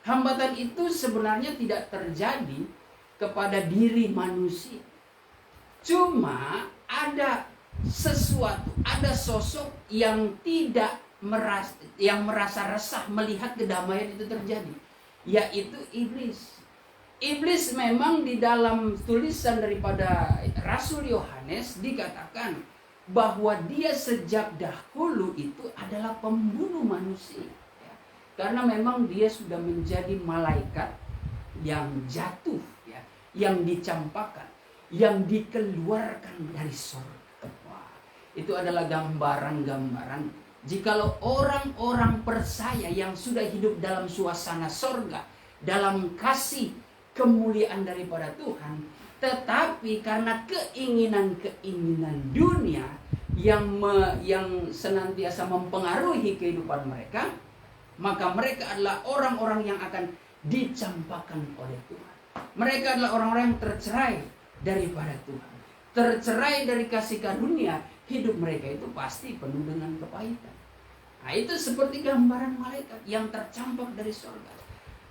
Hambatan itu sebenarnya tidak terjadi kepada diri manusia. Cuma ada sesuatu, ada sosok yang merasa resah melihat kedamaian itu terjadi, yaitu iblis. Iblis memang di dalam tulisan daripada Rasul Yohanes dikatakan bahwa dia sejak dahulu itu adalah pembunuh manusia. Ya. Karena memang dia sudah menjadi malaikat yang jatuh, ya, yang dicampakkan, yang dikeluarkan dari surga. Wah, itu adalah gambaran-gambaran jikalau orang-orang percaya yang sudah hidup dalam suasana surga, dalam kasih kemuliaan daripada Tuhan, tetapi karena keinginan-keinginan dunia yang senantiasa mempengaruhi kehidupan mereka, maka mereka adalah orang-orang yang akan dicampakkan oleh Tuhan. Mereka adalah orang-orang yang tercerai daripada Tuhan, tercerai dari kasih karunia. Hidup mereka itu pasti penuh dengan kepahitan. Nah, itu seperti gambaran malaikat yang tercampak dari surga.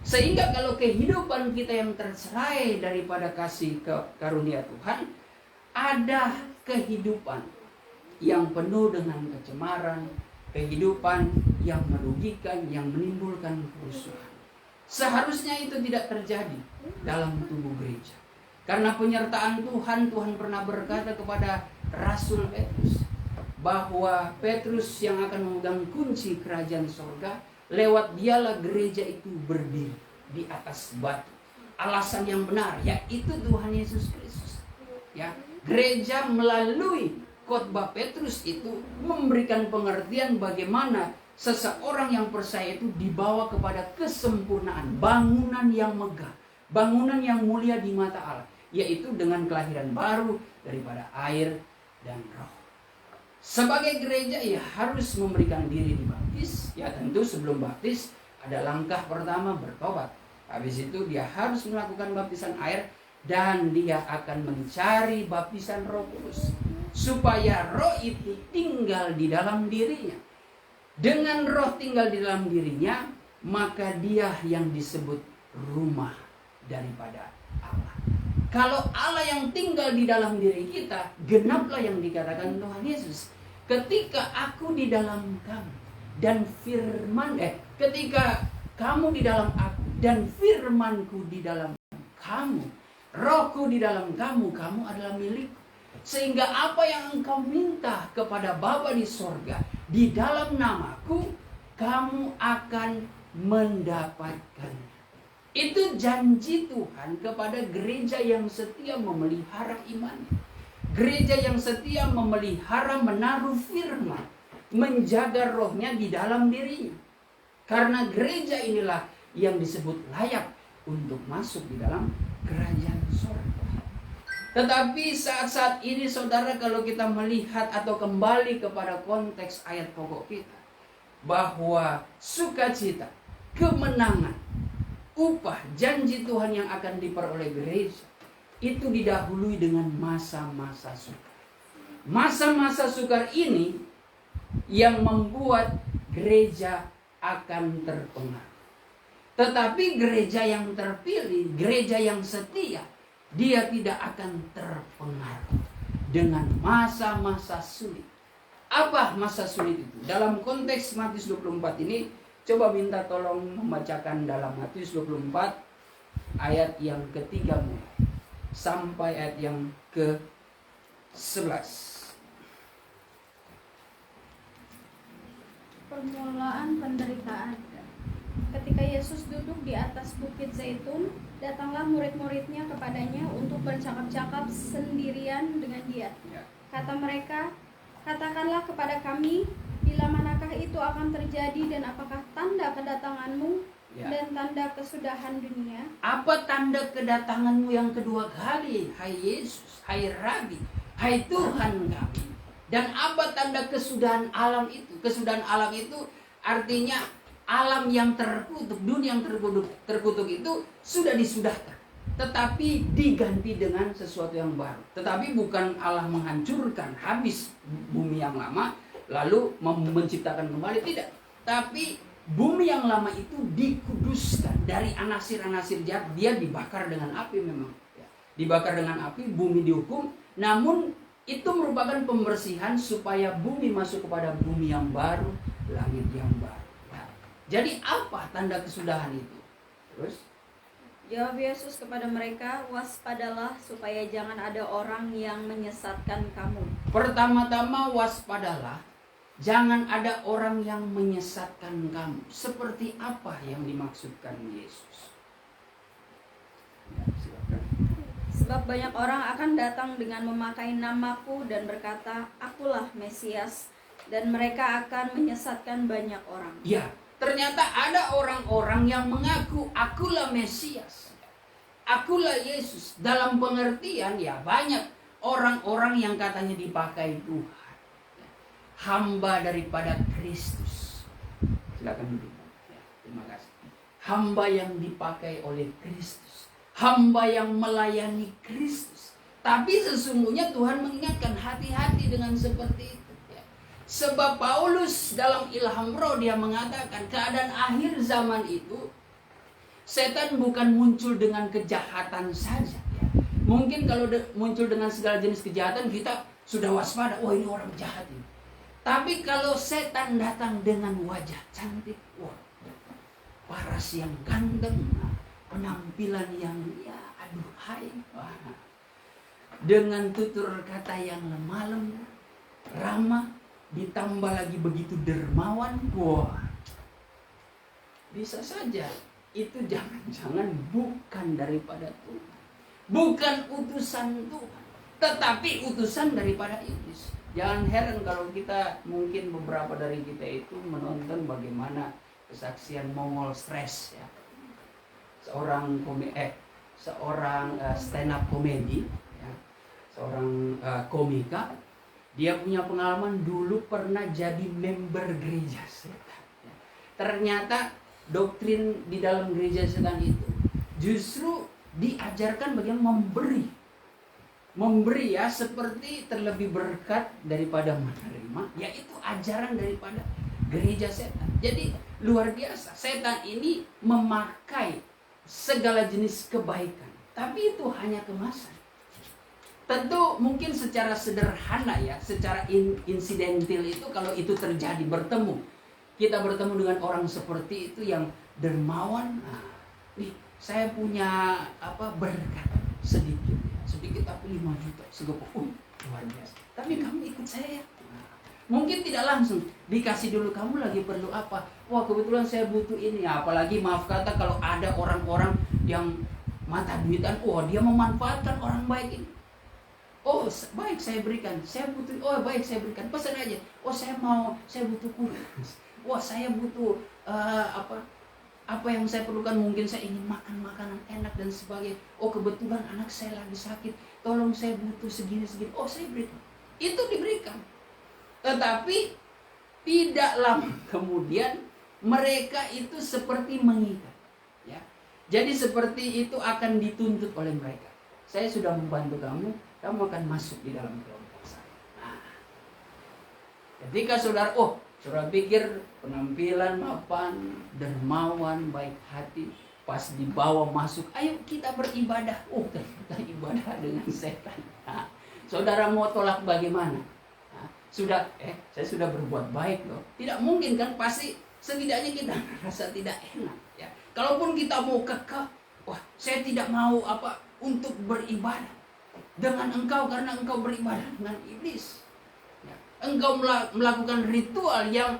Sehingga kalau kehidupan kita yang tercerai daripada kasih karunia Tuhan, ada kehidupan yang penuh dengan kecemaran, kehidupan yang merugikan, yang menimbulkan kerusuhan. Seharusnya itu tidak terjadi dalam tubuh gereja. Karena penyertaan Tuhan, Tuhan pernah berkata kepada Rasul Petrus bahwa Petrus yang akan memegang kunci kerajaan surga, lewat dialah gereja itu berdiri di atas batu. Alasan yang benar yaitu Tuhan Yesus Kristus. Ya, gereja melalui khotbah Petrus itu memberikan pengertian bagaimana seseorang yang percaya itu dibawa kepada kesempurnaan, bangunan yang megah, bangunan yang mulia di mata Allah, yaitu dengan kelahiran baru daripada air dan roh. Sebagai gereja ya harus memberikan diri dibaptis. Ya tentu sebelum baptis ada langkah pertama bertobat. Habis itu dia harus melakukan baptisan air dan dia akan mencari baptisan Roh Kudus supaya roh itu tinggal di dalam dirinya. Dengan roh tinggal di dalam dirinya, maka dia yang disebut rumah daripada Allah. Kalau Allah yang tinggal di dalam diri kita, genaplah yang dikatakan Tuhan Yesus. Ketika aku di dalam kamu dan ketika kamu di dalam aku dan firmanku di dalam kamu, rohku di dalam kamu, kamu adalah milikku. Sehingga apa yang engkau minta kepada Bapa di sorga di dalam namaku, kamu akan mendapatkan. Itu janji Tuhan kepada gereja yang setia memelihara imannya. Gereja yang setia memelihara, menaruh firman, menjaga rohnya di dalam dirinya. Karena gereja inilah yang disebut layak untuk masuk di dalam kerajaan surga. Tetapi saat-saat ini saudara, kalau kita melihat atau kembali kepada konteks ayat pokok kita, bahwa sukacita, kemenangan, upah, janji Tuhan yang akan diperoleh gereja itu didahului dengan masa-masa sukar. Masa-masa sukar ini yang membuat gereja akan terpengaruh. Tetapi gereja yang terpilih, gereja yang setia, dia tidak akan terpengaruh dengan masa-masa sulit. Apa masa sulit itu? Dalam konteks Matius 24 ini, coba minta tolong membacakan dalam Matius 24 ayat yang ketiga mulai sampai ayat yang ke-11. Permulaan penderitaan. Ketika Yesus duduk di atas bukit Zaitun, datanglah murid-muridnya kepadanya untuk bercakap-cakap sendirian dengan dia. Kata mereka, katakanlah kepada kami, bila manakah itu akan terjadi dan apakah tanda kedatanganmu dan tanda kesudahan dunia? Apa tanda kedatanganmu yang kedua kali, hai Yesus, hai Rabi? Hai Tuhan kami. Dan apa tanda kesudahan alam itu? Kesudahan alam itu artinya alam yang terkutuk, dunia yang terkutuk itu sudah disudahkan. Tetapi diganti dengan sesuatu yang baru. Tetapi bukan Allah menghancurkan habis bumi yang lama lalu menciptakan kembali, tidak. Tapi bumi yang lama itu dikuduskan dari anasir-anasir jahat. Dia dibakar dengan api memang. Dibakar dengan api, bumi dihukum. Namun itu merupakan pembersihan supaya bumi masuk kepada bumi yang baru, langit yang baru. Ya. Jadi apa tanda kesudahan itu? Terus? Jawab Yesus kepada mereka, waspadalah supaya jangan ada orang yang menyesatkan kamu. Pertama-tama waspadalah. Jangan ada orang yang menyesatkan kamu. Seperti apa yang dimaksudkan Yesus? Ya, silakan. Sebab banyak orang akan datang dengan memakai namaku dan berkata, akulah Mesias. Dan mereka akan menyesatkan banyak orang. Ya, ternyata ada orang-orang yang mengaku akulah Mesias. Akulah Yesus. Dalam pengertian ya banyak orang-orang yang katanya dipakai Tuhan. Hamba daripada Kristus. Silakan duduk. Ya, terima kasih. Hamba yang dipakai oleh Kristus. Hamba yang melayani Kristus. Tapi sesungguhnya Tuhan mengingatkan hati-hati dengan seperti itu. Ya. Sebab Paulus dalam ilham roh dia mengatakan keadaan akhir zaman itu setan bukan muncul dengan kejahatan saja. Ya. Mungkin kalau muncul dengan segala jenis kejahatan kita sudah waspada. Wah, ini orang jahat ini. Tapi kalau setan datang dengan wajah cantik, wah, paras yang ganteng, penampilan yang ya aduhai, wah, dengan tutur kata yang lemah lembut, ramah, ditambah lagi begitu dermawan, wah, bisa saja itu jangan-jangan bukan daripada Tuhan, bukan utusan Tuhan, tetapi utusan daripada iblis. Jangan heran kalau kita, mungkin beberapa dari kita itu menonton bagaimana kesaksian Mongol Stress ya. Seorang stand up komedi ya. Seorang komika, dia punya pengalaman dulu pernah jadi member gereja setan. Ya. Ternyata doktrin di dalam gereja setan itu justru diajarkan bagaimana memberi ya, seperti terlebih berkat daripada menerima, yaitu ajaran daripada gereja setan. Jadi luar biasa, setan ini memakai segala jenis kebaikan, tapi itu hanya kemasan. Tentu mungkin secara sederhana ya, secara insidental itu kalau itu terjadi, kita bertemu dengan orang seperti itu yang dermawan. Nah, nih saya punya berkat sedikit tapi 5 juta segopok, luar biasa. Tapi kamu ikut saya. Nah, mungkin tidak langsung dikasih dulu, kamu lagi perlu apa? Wah, kebetulan saya butuh ini. Apalagi maaf kata kalau ada orang-orang yang mata duitan, wah dia memanfaatkan orang baik ini. Oh baik saya berikan, saya butuh. Oh baik saya berikan, pesan aja. Oh saya butuh kuras. Wah saya butuh apa yang saya perlukan, mungkin saya ingin makan makanan enak dan sebagainya. Oh kebetulan anak saya lagi sakit, tolong saya butuh segini. Oh saya berikan. Itu diberikan. Tetapi tidak lama kemudian mereka itu seperti mengikat. Ya. Jadi seperti itu akan dituntut oleh mereka. Saya sudah membantu kamu akan masuk di dalam kelompok saya. Nah, ketika saudara pikir penampilan mapan, dermawan, baik hati, pas dibawa masuk, ayo kita beribadah. Ternyata ibadah dengan setan. Nah, saudara mau tolak bagaimana? Nah, saya sudah berbuat baik loh. Tidak mungkin kan, pasti setidaknya kita merasa tidak enak. Ya. Kalaupun kita mau kekeh, saya tidak mau untuk beribadah dengan engkau karena engkau beribadah dengan iblis. Engkau melakukan ritual yang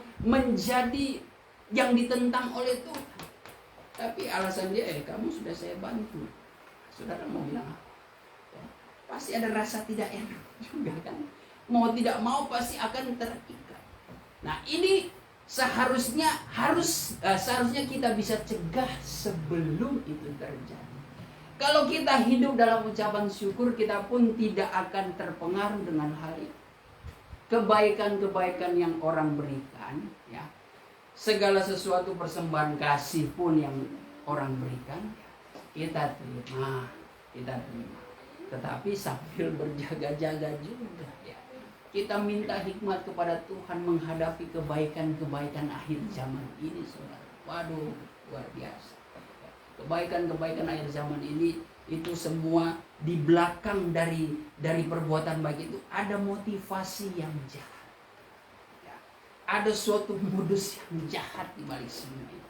ditentang oleh Tuhan. Tapi alasan dia, kamu sudah saya bantu. Saudara mau bilang apa? Ya, pasti ada rasa tidak enak juga kan. Mau tidak mau pasti akan terikat. Nah ini seharusnya kita bisa cegah sebelum itu terjadi. Kalau kita hidup dalam ucapan syukur, kita pun tidak akan terpengaruh dengan hal itu. Kebaikan-kebaikan yang orang berikan, ya, segala sesuatu persembahan kasih pun yang orang berikan, kita terima. Tetapi sambil berjaga-jaga juga, ya. Kita minta hikmat kepada Tuhan menghadapi kebaikan-kebaikan akhir zaman ini, saudara. Waduh, luar biasa. Kebaikan-kebaikan akhir zaman ini itu semua di belakang dari perbuatan baik itu ada motivasi yang jahat. Ya, ada suatu modus yang jahat di balik semua itu.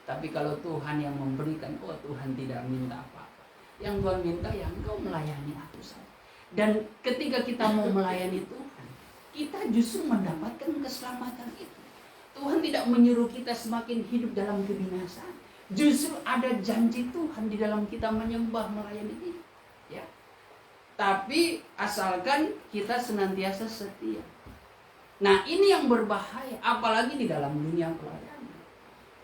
Tapi kalau Tuhan yang memberikan, oh Tuhan tidak minta apa-apa. Yang Tuhan minta ya engkau melayani aku saja. Dan ketika kita mau melayani Tuhan, kita justru mendapatkan keselamatan itu. Tuhan tidak menyuruh kita semakin hidup dalam kebinasaan. Justru ada janji Tuhan di dalam kita menyembah, melayani Dia. Ya. Tapi asalkan kita senantiasa setia. Nah, ini yang berbahaya, apalagi di dalam dunia pelayanan.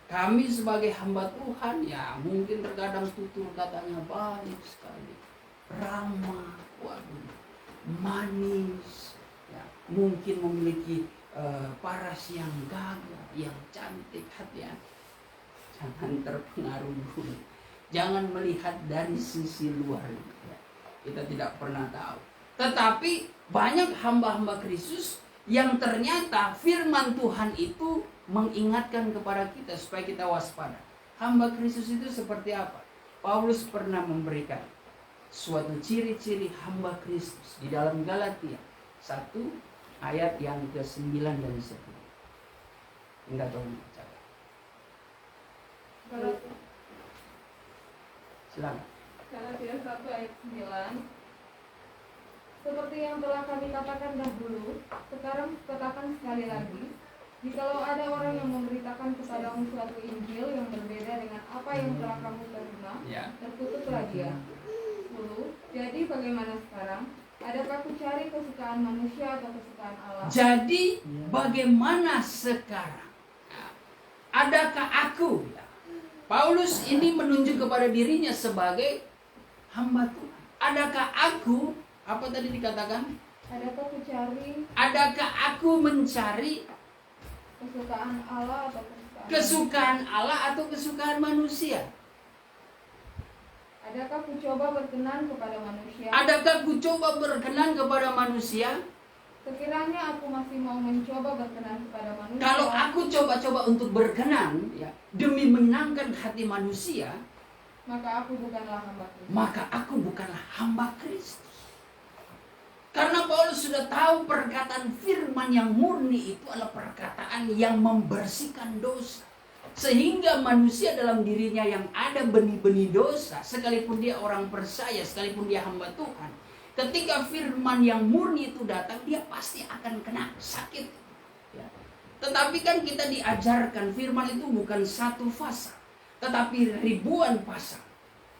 Kami sebagai hamba Tuhan, ya mungkin terkadang tutur katanya baik sekali, ramah, waduh, manis, ya, mungkin memiliki paras yang gagah, yang cantik hati. Jangan terpengaruh dulu. Jangan melihat dari sisi luar. Kita tidak pernah tahu. Tetapi banyak hamba-hamba Kristus yang ternyata firman Tuhan itu mengingatkan kepada kita supaya kita waspada. Hamba Kristus itu seperti apa? Paulus pernah memberikan suatu ciri-ciri hamba Kristus di dalam Galatia 1 ayat yang ke-9 dan 10. Enggak tahu baca. Silakan. Galatia 1 ayat 9. Seperti yang telah kami katakan dahulu, sekarang katakan sekali lagi, jikalau ada orang yang memberitakan kepadamu suatu Injil yang berbeda dengan apa yang telah kamu terima, tertutup dia. 10. Jadi bagaimana sekarang? Adakah aku cari kesukaan manusia atau kesukaan Allah? Jadi bagaimana sekarang? Adakah aku? Paulus ini menunjuk kepada dirinya sebagai hamba Tuhan. Adakah aku, apa tadi dikatakan? Adakah aku mencari kesukaan Allah atau kesukaan manusia? Adakah ku coba berkenan kepada manusia? Sekiranya aku masih mau mencoba berkenan kepada manusia. Kalau aku coba-coba untuk berkenan, ya, demi menyenangkan hati manusia, maka aku bukanlah hamba Kristus. Karena Paulus sudah tahu perkataan firman yang murni itu adalah perkataan yang membersihkan dosa. Sehingga manusia dalam dirinya yang ada benih-benih dosa, sekalipun dia orang percaya, sekalipun dia hamba Tuhan, ketika firman yang murni itu datang, dia pasti akan kena sakit. Ya. Tetapi kan kita diajarkan firman itu bukan satu pasal, tetapi ribuan pasal,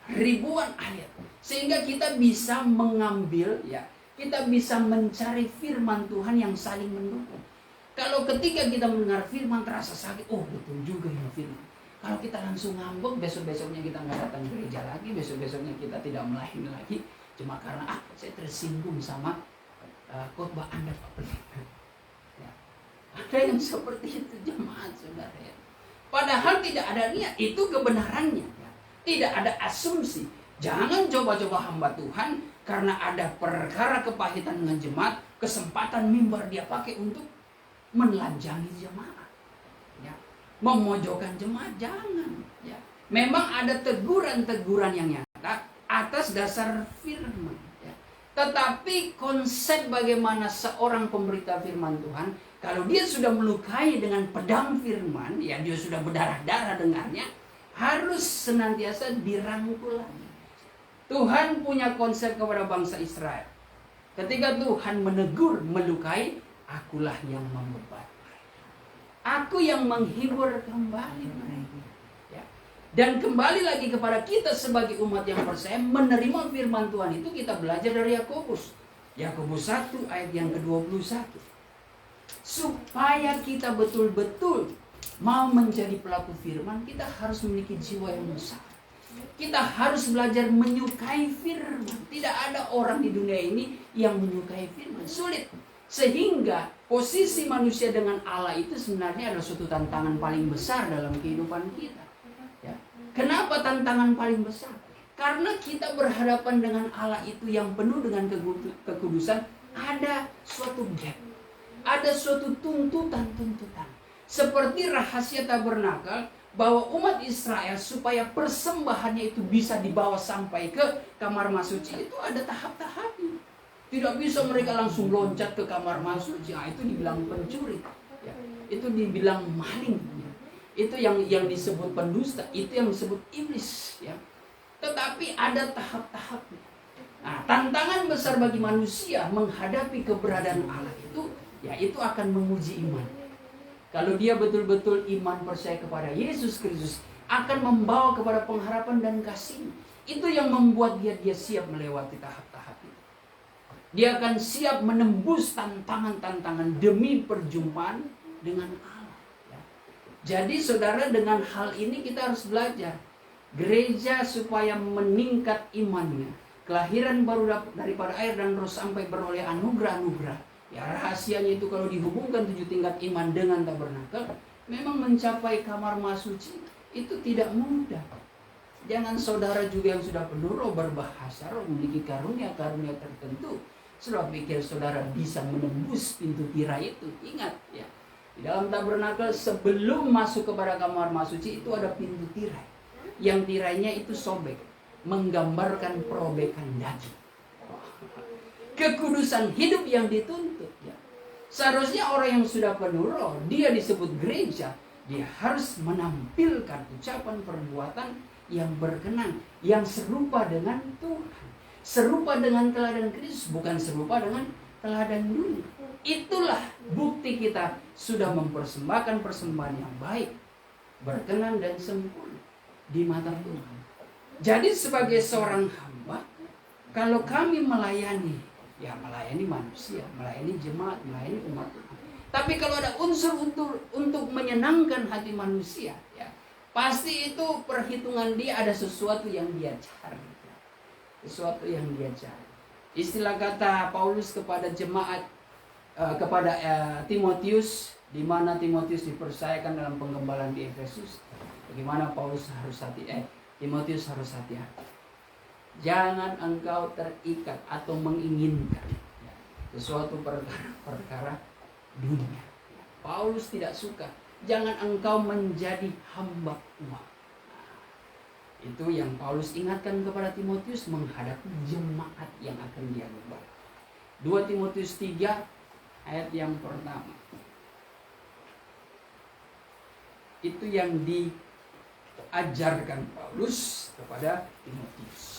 ribuan ayat. Sehingga kita bisa mengambil, ya, kita bisa mencari firman Tuhan yang saling mendukung. Kalau ketika kita mendengar firman terasa sakit, oh betul juga ya firman. Kalau kita langsung ngambek, besok-besoknya kita nggak datang gereja lagi, besok-besoknya kita tidak melayani lagi. Cuma karena saya tersinggung sama khotbah Anda Pak Pendeta. Ya. Ada yang seperti itu jemaat saudara ya. Padahal tidak ada niat, itu kebenarannya. Ya. Tidak ada asumsi. Jangan coba-coba hamba Tuhan karena ada perkara kepahitan dengan jemaat, kesempatan mimbar dia pakai untuk menelanjangi jemaat. Ya. Memojokkan jemaat, jangan. Ya. Memang ada teguran-teguran yang nyata atas dasar firman, ya. Tetapi konsep bagaimana seorang pemberita firman Tuhan, kalau dia sudah melukai dengan pedang firman, ya dia sudah berdarah-darah dengannya, harus senantiasa dirangkul lagi. Tuhan punya konsep kepada bangsa Israel. Ketika Tuhan menegur, melukai, akulah yang membebat mereka. Aku yang menghibur kembali mereka. Dan kembali lagi kepada kita sebagai umat yang percaya menerima firman Tuhan itu, kita belajar dari Yakobus. Yakobus 1 ayat yang ke-21. Supaya kita betul-betul mau menjadi pelaku firman, kita harus memiliki jiwa yang besar. Kita harus belajar menyukai firman. Tidak ada orang di dunia ini yang menyukai firman. Sulit. Sehingga posisi manusia dengan Allah itu sebenarnya adalah suatu tantangan paling besar dalam kehidupan kita. Ya. Kenapa tantangan paling besar? Karena kita berhadapan dengan Allah itu yang penuh dengan kekudusan. Ada suatu gap. Ada suatu tuntutan-tuntutan. Seperti rahasia tabernakel, bahwa umat Israel supaya persembahannya itu bisa dibawa sampai ke kamar masuci, itu ada tahap-tahapnya. Tidak bisa mereka langsung loncat ke kamar masuci. Itu dibilang pencuri, ya. Itu dibilang maling, ya. Itu yang disebut pendusta, itu yang disebut iblis, ya. Tetapi ada tahap-tahapnya. Nah, tantangan besar bagi manusia menghadapi keberadaan Allah itu, ya itu akan menguji iman. Kalau dia betul-betul iman percaya kepada Yesus Kristus, akan membawa kepada pengharapan dan kasih. Itu yang membuat dia siap melewati tahap-tahap itu. Dia akan siap menembus tantangan-tantangan demi perjumpaan dengan Allah. Ya. Jadi saudara, dengan hal ini kita harus belajar. Gereja supaya meningkat imannya. Kelahiran baru daripada air dan roh sampai beroleh anugerah-anugerah. Ya, rahasianya itu kalau dihubungkan 7 tingkat iman dengan tabernakel, memang mencapai kamar masuci itu tidak mudah. Jangan saudara juga yang sudah penuh roh, berbahasa roh, memiliki karunia-karunia tertentu, sudah pikir saudara bisa menembus pintu tirai itu. Ingat ya, di dalam tabernakel sebelum masuk kepada kamar masuci itu ada pintu tirai. Yang tirainya itu sobek, menggambarkan perobekan daging. Kekudusan hidup yang dituntut, ya. Seharusnya orang yang sudah penuh roh, dia disebut gereja, dia harus menampilkan ucapan perbuatan yang berkenan, yang serupa dengan Tuhan, serupa dengan teladan Kristus, bukan serupa dengan teladan dunia. Itulah bukti kita sudah mempersembahkan persembahan yang baik, berkenan dan sempurna di mata Tuhan. Jadi sebagai seorang hamba, kalau kami melayani, ya melayani manusia, melayani jemaat, melayani umat Tuhan. Tapi kalau ada unsur untuk menyenangkan hati manusia, ya pasti itu perhitungan dia ada sesuatu yang dia cari, sesuatu yang dia cari. Istilah kata Paulus kepada jemaat, kepada Timotius, di mana Timotius dipercayakan dalam penggembalaan di Efesus. Bagaimana Timotius harus hati-hati. Jangan engkau terikat atau menginginkan sesuatu perkara dunia. Paulus tidak suka. Jangan engkau menjadi hamba uang. Itu yang Paulus ingatkan kepada Timotius menghadapi jemaat yang akan dia gembala. 2 Timotius 3 ayat yang pertama. Itu yang diajarkan Paulus kepada Timotius.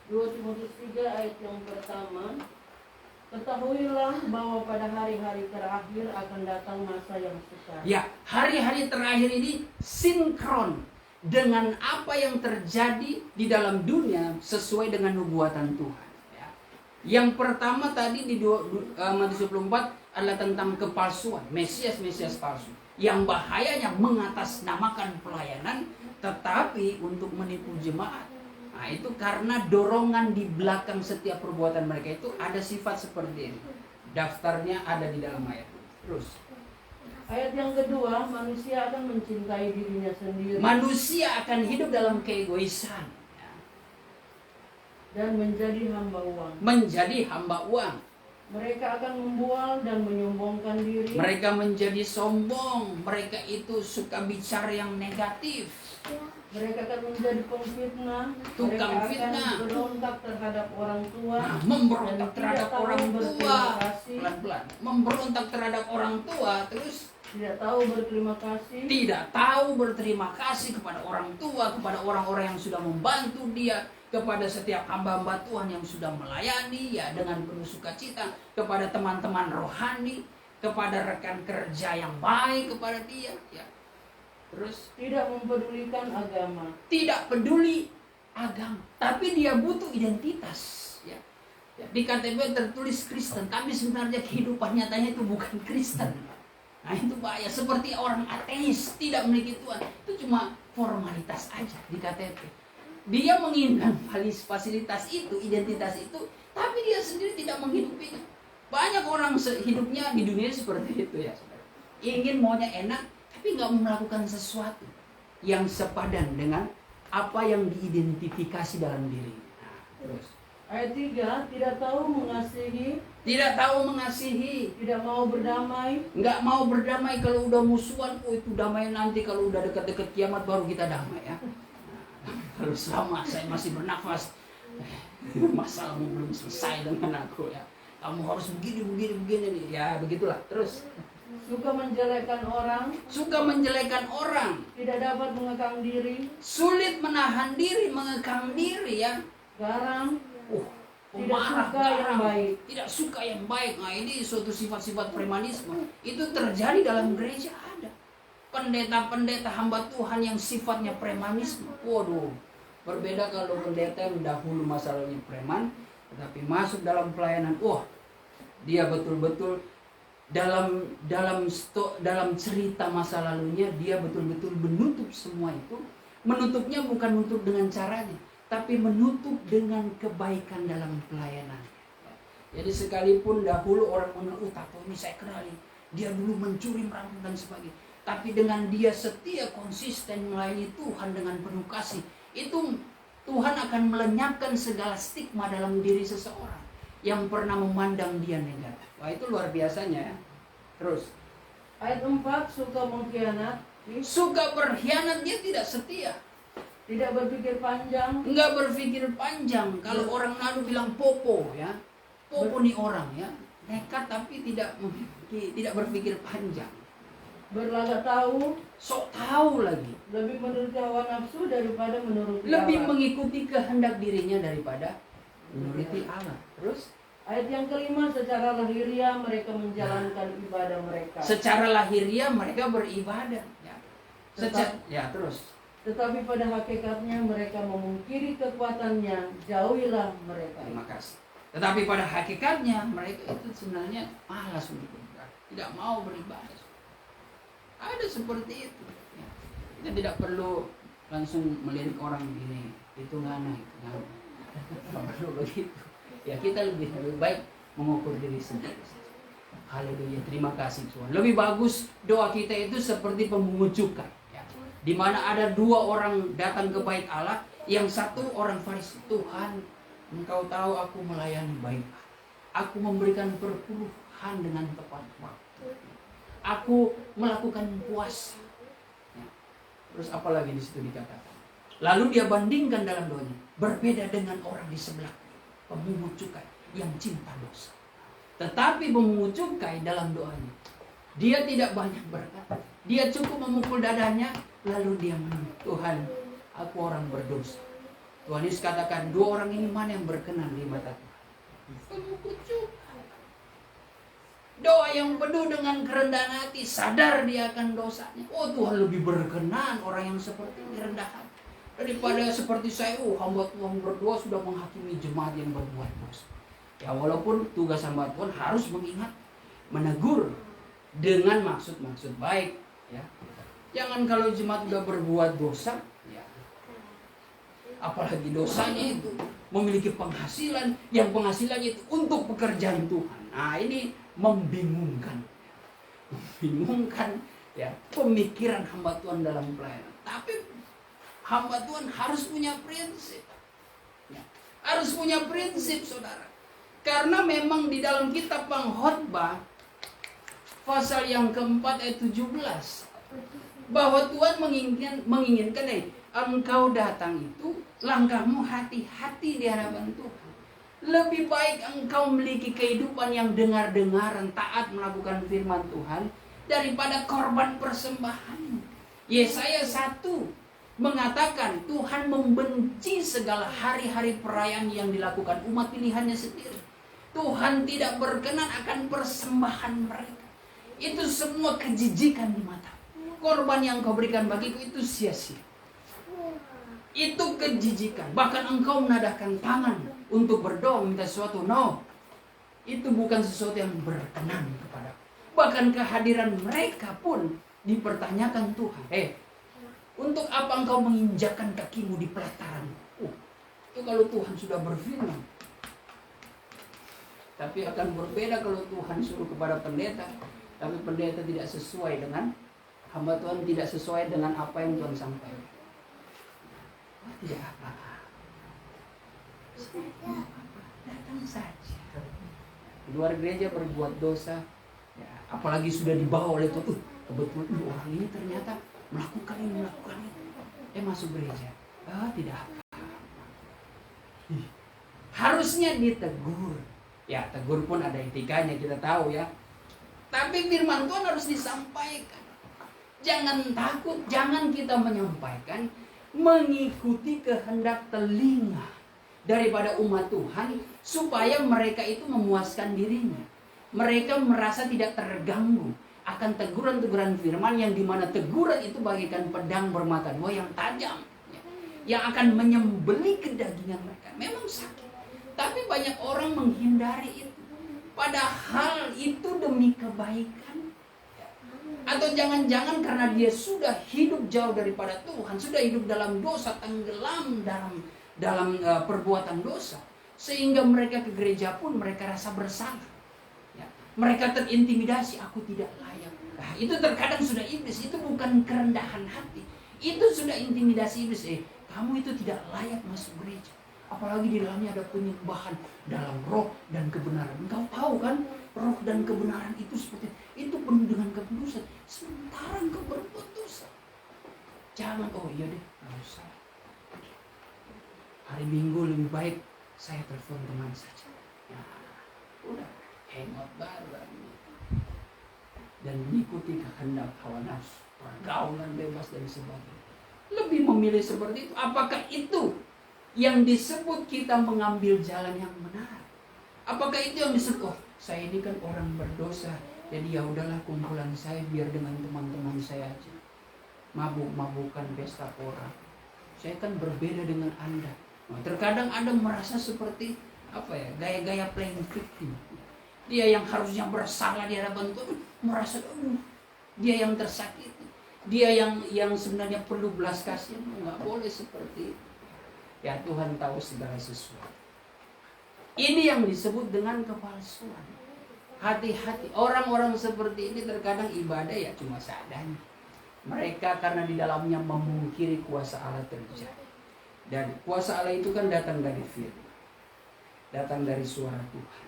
2 Timotius 3 ayat yang pertama. Ketahuilah bahwa pada hari-hari terakhir akan datang masa yang sukar. Ya, hari-hari terakhir ini sinkron dengan apa yang terjadi di dalam dunia sesuai dengan nubuatan Tuhan. Ya. Yang pertama tadi di Matius 24 adalah tentang kepalsuan, Mesias palsu. Yang bahayanya mengatasnamakan pelayanan tetapi untuk menipu jemaat. Nah, itu karena dorongan di belakang setiap perbuatan mereka itu ada sifat seperti ini. Daftarnya ada di dalam ayat. Terus. Ayat yang kedua, manusia akan mencintai dirinya sendiri. Manusia akan hidup dalam keegoisan. Ya. Dan menjadi hamba uang. Menjadi hamba uang. Mereka akan membual dan menyombongkan diri. Mereka menjadi sombong. Mereka itu suka bicara yang negatif. Mereka akan menjadi pemfitnah. Tukang mereka fitnah. akan berontak terhadap orang tua. Nah, memberontak terhadap orang tua. Kasih. Pelan-pelan. Memberontak terhadap orang tua. Terus tidak tahu berterima kasih. Tidak tahu berterima kasih kepada orang tua, kepada orang-orang yang sudah membantu dia, kepada setiap hamba-hamba Tuhan yang sudah melayani ya dengan penuh sukacita, kepada teman-teman rohani, kepada rekan kerja yang baik kepada dia ya. Terus tidak mempedulikan agama. Tidak peduli agama, tapi dia butuh identitas ya. Ya, di KTP tertulis Kristen, tapi sebenarnya kehidupan nyatanya itu bukan Kristen. Nah, itu bahaya. Seperti orang ateis tidak memiliki Tuhan, itu cuma formalitas aja di KTP. Dia menginginkan fasilitas itu, identitas itu, tapi dia sendiri tidak menghidupinya. Banyak orang hidupnya di dunia seperti itu ya, saudara. Ingin maunya enak, tapi nggak melakukan sesuatu yang sepadan dengan apa yang diidentifikasi dalam diri. Nah, terus. Ayat 3, tidak tahu mengasihi, Tidak tahu mengasihi, tidak mau berdamai, nggak mau berdamai. Kalau udah musuhan, oh itu damai nanti kalau udah dekat-dekat kiamat baru kita damai ya. Kalau selama saya masih bernafas, masalahmu belum selesai dengan aku ya. Kamu harus begini nih. Ya begitulah. Terus suka menjelekkan orang, suka menjelekan orang, tidak dapat mengekang diri, sulit menahan diri, mengekang diri ya. garang, tidak Pemarah, suka yang garang, baik. tidak suka yang baik. Nah ini suatu sifat-sifat premanisme. Itu terjadi dalam gereja ada. Pendeta-pendeta hamba Tuhan yang sifatnya premanisme. Waduh, berbeda kalau pendeta yang dahulu masalahnya preman, tetapi masuk dalam pelayanan, wah dia betul-betul dalam cerita masa lalunya dia betul-betul menutup semua itu. Menutupnya bukan menutup dengan caranya, tapi menutup dengan kebaikan dalam pelayanan. Jadi sekalipun dahulu orang mengeluh, tato ini saya kenali, dia dulu mencuri, merampok dan sebagainya. Tapi dengan dia setia, konsisten melayani Tuhan dengan penuh kasih, itu Tuhan akan melenyapkan segala stigma dalam diri seseorang yang pernah memandang dia negatif. Wah itu luar biasanya ya. Terus Ayat 4, suka mengkhianat, suka berkhianat, dia tidak setia. tidak berpikir panjang, Enggak berpikir panjang. Kalau orang lalu bilang popo ya, popo nih orang ya, nekat tapi tidak berpikir panjang. berlagak tahu, Sok tahu lagi, lebih menuruti hawa nafsu daripada menuruti lebih Allah. mengikuti kehendak dirinya daripada menuruti Allah. Terus Ayat yang kelima, secara lahiriah mereka menjalankan ibadah mereka. secara lahiriah mereka beribadah ya. Ya terus Tetapi pada hakikatnya mereka memungkiri kekuatannya, jauhilah mereka. terima kasih. Tetapi pada hakikatnya mereka itu sebenarnya malas untuk beribadah, tidak mau beribadah. Ada seperti itu. Ya. Kita tidak perlu langsung melirik orang begini, itu ngana, itu ngana. Tidak perlu begitu. Ya kita lebih baik mengukur diri sendiri. Haleluya, terima kasih Tuhan. Lebih bagus doa kita itu seperti pemungut cukai. Ya. Di mana ada dua orang datang ke bait Allah, yang satu orang Farisi. Tuhan, Engkau tahu aku melayani baik. Aku memberikan perpuluhan dengan tepat waktu. Aku melakukan puasa. Ya. Terus apalagi di situ dikatakan. Lalu dia bandingkan dalam doanya. Berbeda dengan orang di sebelah, pemungut cukai yang cinta dosa. Tetapi pemungut cukai dalam doanya, dia tidak banyak berkata. Dia cukup memukul dadanya, lalu dia menang. Tuhan, aku orang berdosa. Tuhan Yesus katakan, dua orang ini mana yang berkenan di mata Tuhan? Pemungut cukai. Doa yang penuh dengan kerendahan hati, sadar dia akan dosanya. Oh Tuhan, lebih berkenan orang yang seperti ini, rendah hati, daripada seperti saya. Hamba Tuhan berdoa sudah menghakimi jemaat yang berbuat dosa. Ya walaupun tugas hamba Tuhan harus mengingat, menegur dengan maksud-maksud baik. Ya, jangan kalau jemaat sudah berbuat dosa, ya, apalagi dosanya itu memiliki penghasilan, yang penghasilannya itu untuk pekerjaan Tuhan. Nah ini membingungkan ya pemikiran hamba Tuhan dalam pelayanan. Tapi hamba Tuhan harus punya prinsip ya. Harus punya prinsip saudara. Karena memang di dalam kitab Pengkhotbah pasal yang keempat ayat 17, bahwa Tuhan menginginkan engkau datang itu langkahmu hati-hati di hadapan Tuhan. Lebih baik engkau memiliki kehidupan yang dengar-dengaran, taat melakukan firman Tuhan, daripada korban persembahan. Yesaya 1 mengatakan Tuhan membenci segala hari-hari perayaan yang dilakukan umat pilihannya sendiri. Tuhan tidak berkenan akan persembahan mereka. Itu semua kejijikan di mata. Korban yang kau berikan bagiku itu sia-sia. Itu kejijikan. Bahkan engkau menadahkan tangan untuk berdoa minta sesuatu. No, itu bukan sesuatu yang berkenan kepada. Bahkan kehadiran mereka pun dipertanyakan Tuhan. Untuk apa engkau menginjakkan kakimu di pelataran? Itu kalau Tuhan sudah berfirman. Tapi akan berbeda kalau Tuhan suruh kepada pendeta, tapi pendeta tidak sesuai dengan hamba Tuhan, tidak sesuai dengan apa yang Tuhan sampaikan. Tidak apa-apa. Datang saja. Di luar gereja berbuat dosa, ya, apalagi sudah dibawa oleh Tuhan. Kebetulan orang ini ternyata melakukan ini. Masuk gereja. Tidak apa-apa. Harusnya ditegur. Ya, tegur pun ada etikanya, kita tahu ya. Tapi firman Tuhan harus disampaikan. Jangan takut, jangan kita menyampaikan mengikuti kehendak telinga daripada umat Tuhan supaya mereka itu memuaskan dirinya. Mereka merasa tidak terganggu akan teguran-teguran firman yang dimana teguran itu bagaikan pedang bermata dua yang tajam, yang akan menyembelih kedagingan mereka. Memang sakit, tapi banyak orang menghindari itu. Padahal itu demi kebaikan. Atau jangan-jangan karena dia sudah hidup jauh daripada Tuhan, sudah hidup dalam dosa, tenggelam dalam perbuatan dosa, sehingga mereka ke gereja pun mereka rasa bersalah. Ya, mereka terintimidasi, aku tidak layak. Nah, itu terkadang sudah iblis, itu bukan kerendahan hati, itu sudah intimidasi iblis. Kamu itu tidak layak masuk gereja. Apalagi di dalamnya ada penyembahan dalam roh dan kebenaran. Engkau tahu kan, roh dan kebenaran itu seperti itu, penuh dengan kekudusan. Sementara engkau berbuat dosa. Jangan, iya deh, nggak usah. Hari Minggu lebih baik saya telepon teman saja. Nah, udah hangout bareng dan mengikuti kehendak hawa nafsu, pergaulan bebas dan sebagainya. Lebih memilih seperti itu. Apakah itu yang disebut kita mengambil jalan yang benar? Apakah itu yang disebut, saya ini kan orang berdosa, jadi ya udahlah kumpulan saya biar dengan teman-teman saya aja, mabuk-mabukan pesta orang. Saya kan berbeda dengan Anda. Nah, terkadang ada merasa seperti gaya-gaya playing victim. Dia yang harusnya bersalah di hadapan Tuhan merasa dia yang tersakiti, dia yang sebenarnya perlu belas kasihan. Nggak boleh seperti itu. Ya, Tuhan tahu segala sesuatu. Ini yang disebut dengan kepalsuan. Hati-hati, orang-orang seperti ini terkadang ibadah ya cuma seadanya. Mereka karena di dalamnya memungkiri kuasa Allah terjadi. Dan kuasa Allah itu kan datang dari firman, datang dari suara Tuhan.